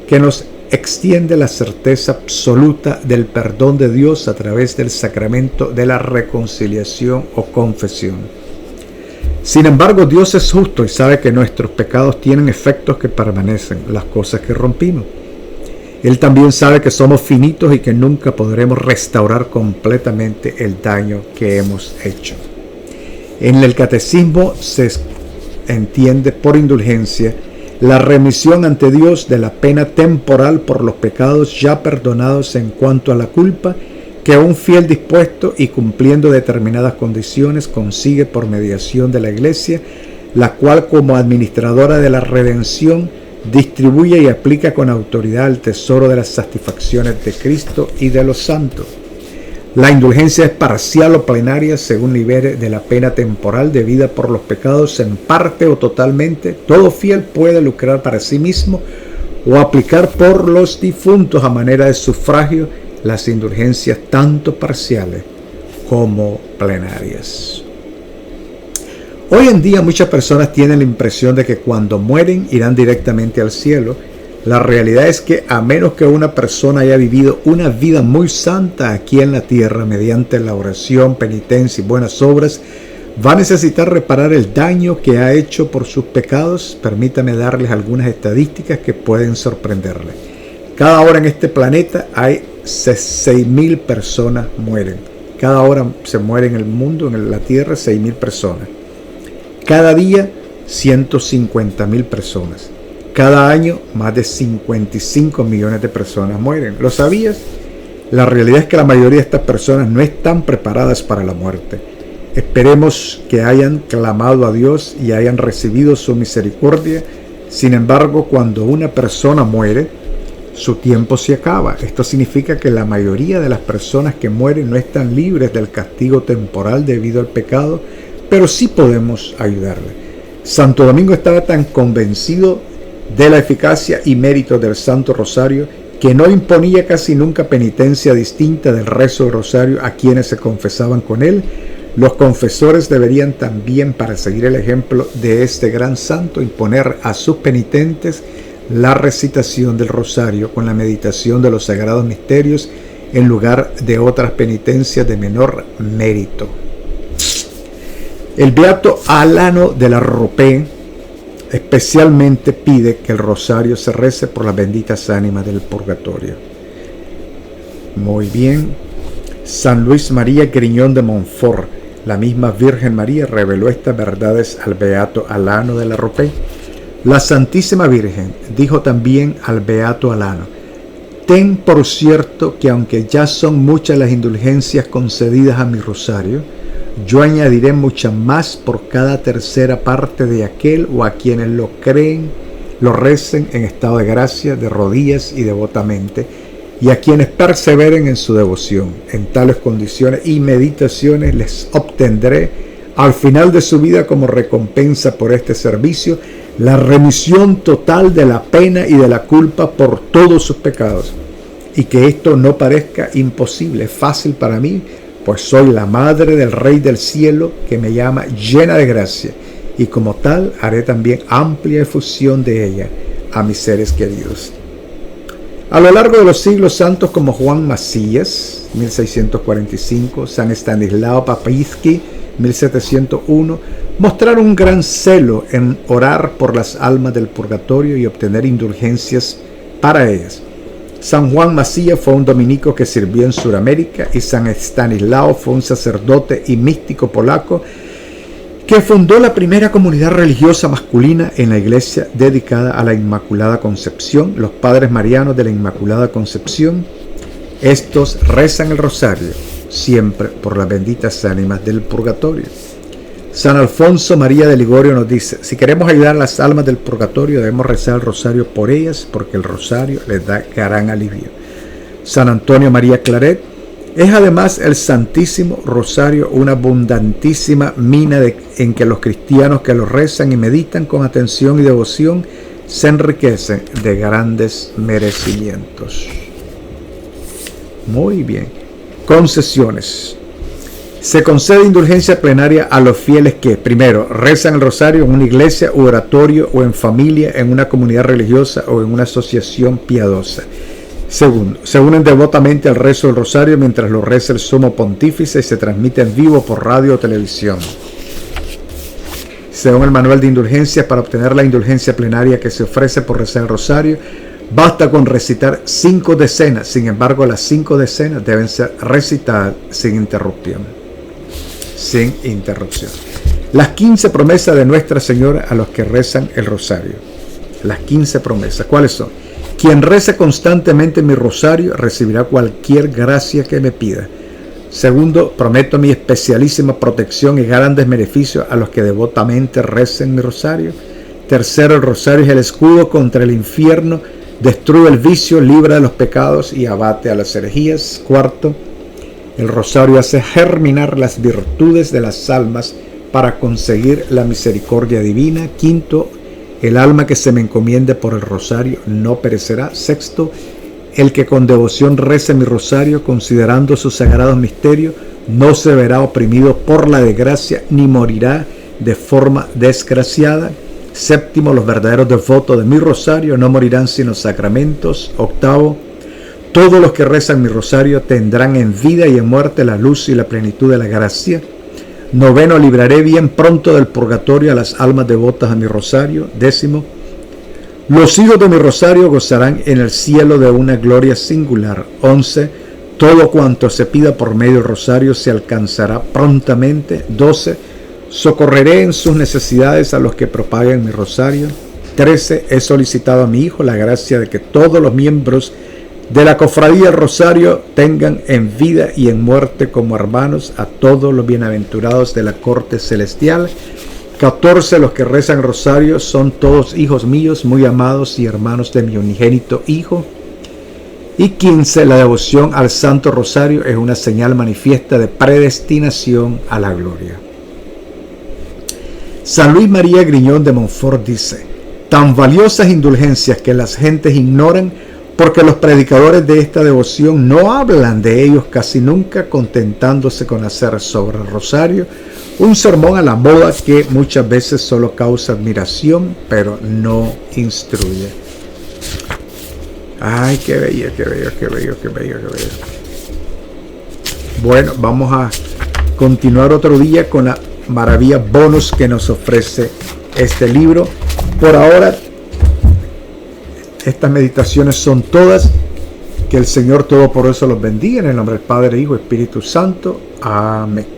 que nos extiende la certeza absoluta del perdón de Dios a través del sacramento de la reconciliación o confesión. Sin embargo, Dios es justo y sabe que nuestros pecados tienen efectos que permanecen, las cosas que rompimos. Él también sabe que somos finitos y que nunca podremos restaurar completamente el daño que hemos hecho. En el catecismo se entiende por indulgencia la remisión ante Dios de la pena temporal por los pecados ya perdonados en cuanto a la culpa que un fiel dispuesto y cumpliendo determinadas condiciones consigue por mediación de la Iglesia, la cual como administradora de la redención distribuye y aplica con autoridad el tesoro de las satisfacciones de Cristo y de los santos. La indulgencia es parcial o plenaria según libere de la pena temporal debida por los pecados en parte o totalmente. Todo fiel puede lucrar para sí mismo o aplicar por los difuntos a manera de sufragio las indulgencias tanto parciales como plenarias. Hoy en día muchas personas tienen la impresión de que cuando mueren irán directamente al cielo. La realidad es que a menos que una persona haya vivido una vida muy santa aquí en la tierra mediante la oración, penitencia y buenas obras, va a necesitar reparar el daño que ha hecho por sus pecados. Permítame darles algunas estadísticas que pueden sorprenderles. Cada hora en este planeta hay 6.000 personas mueren. Cada hora se muere en el mundo, en la tierra, 6.000 personas. Cada día, 150.000 personas. Cada año, más de 55 millones de personas mueren. ¿Lo sabías? La realidad es que la mayoría de estas personas no están preparadas para la muerte. Esperemos que hayan clamado a Dios y hayan recibido su misericordia. Sin embargo, cuando una persona muere, su tiempo se acaba. Esto significa que la mayoría de las personas que mueren no están libres del castigo temporal debido al pecado, pero sí podemos ayudarle. Santo Domingo estaba tan convencido de la eficacia y mérito del Santo Rosario que no imponía casi nunca penitencia distinta del rezo del Rosario a quienes se confesaban con él. Los confesores deberían también, para seguir el ejemplo de este gran santo, imponer a sus penitentes la recitación del Rosario con la meditación de los sagrados misterios en lugar de otras penitencias de menor mérito. El beato Alano de la Ropé especialmente pide que el rosario se rece por las benditas ánimas del purgatorio. Muy bien. San Luis María Griñón de Montfort, la misma Virgen María, reveló estas verdades al beato Alano de la Ropé. La Santísima Virgen dijo también al beato Alano: ten por cierto que aunque ya son muchas las indulgencias concedidas a mi rosario, yo añadiré muchas más por cada tercera parte de aquel o a quienes lo creen, lo recen en estado de gracia, de rodillas y devotamente, y a quienes perseveren en su devoción. En tales condiciones y meditaciones les obtendré al final de su vida como recompensa por este servicio la remisión total de la pena y de la culpa por todos sus pecados. Y que esto no parezca imposible, es fácil para mí, pues soy la madre del Rey del Cielo que me llama llena de gracia y como tal haré también amplia efusión de ella a mis seres queridos. A lo largo de los siglos, santos como Juan Macías, 1645, San Estanislao Papiski, 1701, mostraron un gran celo en orar por las almas del purgatorio y obtener indulgencias para ellas. San Juan Macías fue un dominico que sirvió en Sudamérica, y San Estanislao fue un sacerdote y místico polaco que fundó la primera comunidad religiosa masculina en la iglesia dedicada a la Inmaculada Concepción, los Padres Marianos de la Inmaculada Concepción. Estos rezan el rosario siempre por las benditas ánimas del purgatorio. San Alfonso María de Ligorio nos dice: si queremos ayudar a las almas del purgatorio, debemos rezar el rosario por ellas, porque el rosario les da gran alivio. San Antonio María Claret: es además el Santísimo Rosario una abundantísima mina en que los cristianos que lo rezan y meditan con atención y devoción se enriquecen de grandes merecimientos. Muy bien. Concesiones. Se concede indulgencia plenaria a los fieles que, primero, rezan el rosario en una iglesia u oratorio o en familia, en una comunidad religiosa o en una asociación piadosa. Segundo, se unen devotamente al rezo del rosario mientras lo reza el sumo pontífice y se transmite en vivo por radio o televisión. Según el manual de indulgencia, para obtener la indulgencia plenaria que se ofrece por rezar el rosario, basta con recitar 5 decenas. Sin embargo, las 5 decenas deben ser recitadas sin interrupción. Las 15 promesas de Nuestra Señora a los que rezan el rosario. Las 15 promesas, ¿cuáles son? Quien reza constantemente mi rosario recibirá cualquier gracia que me pida. Segundo, prometo mi especialísima protección y grandes beneficios a los que devotamente recen mi rosario. Tercero, el rosario es el escudo contra el infierno, destruye el vicio, libra de los pecados y abate a las herejías. Cuarto, el rosario hace germinar las virtudes de las almas para conseguir la misericordia divina. Quinto, el alma que se me encomiende por el rosario no perecerá. Sexto, el que con devoción rece mi rosario, considerando sus sagrados misterios, no se verá oprimido por la desgracia, ni morirá de forma desgraciada. Séptimo, los verdaderos devotos de mi rosario no morirán sin los sacramentos. Octavo, todos los que rezan mi rosario tendrán en vida y en muerte la luz y la plenitud de la gracia. Noveno, libraré bien pronto del purgatorio a las almas devotas a mi rosario. Décimo, los hijos de mi rosario gozarán en el cielo de una gloria singular. 11, todo cuanto se pida por medio del rosario se alcanzará prontamente. 12, socorreré en sus necesidades a los que propaguen mi rosario. 13, he solicitado a mi Hijo la gracia de que todos los miembros de la cofradía del rosario tengan en vida y en muerte como hermanos a todos los bienaventurados de la corte celestial. 14, los que rezan el rosario son todos hijos míos, muy amados y hermanos de mi unigénito Hijo. Y 15, la devoción al Santo Rosario es una señal manifiesta de predestinación a la gloria. San Luis María Griñón de Montfort dice: tan valiosas indulgencias que las gentes ignoran, porque los predicadores de esta devoción no hablan de ellos casi nunca, contentándose con hacer sobre el rosario un sermón a la moda que muchas veces solo causa admiración, pero no instruye. Ay, qué bello, qué bello, qué bello, qué bello, qué bello. Bueno, vamos a continuar otro día con la maravilla bonus que nos ofrece este libro. Por ahora, estas meditaciones son todas. Que el Señor Todopoderoso los bendiga en el nombre del Padre, Hijo y Espíritu Santo. Amén.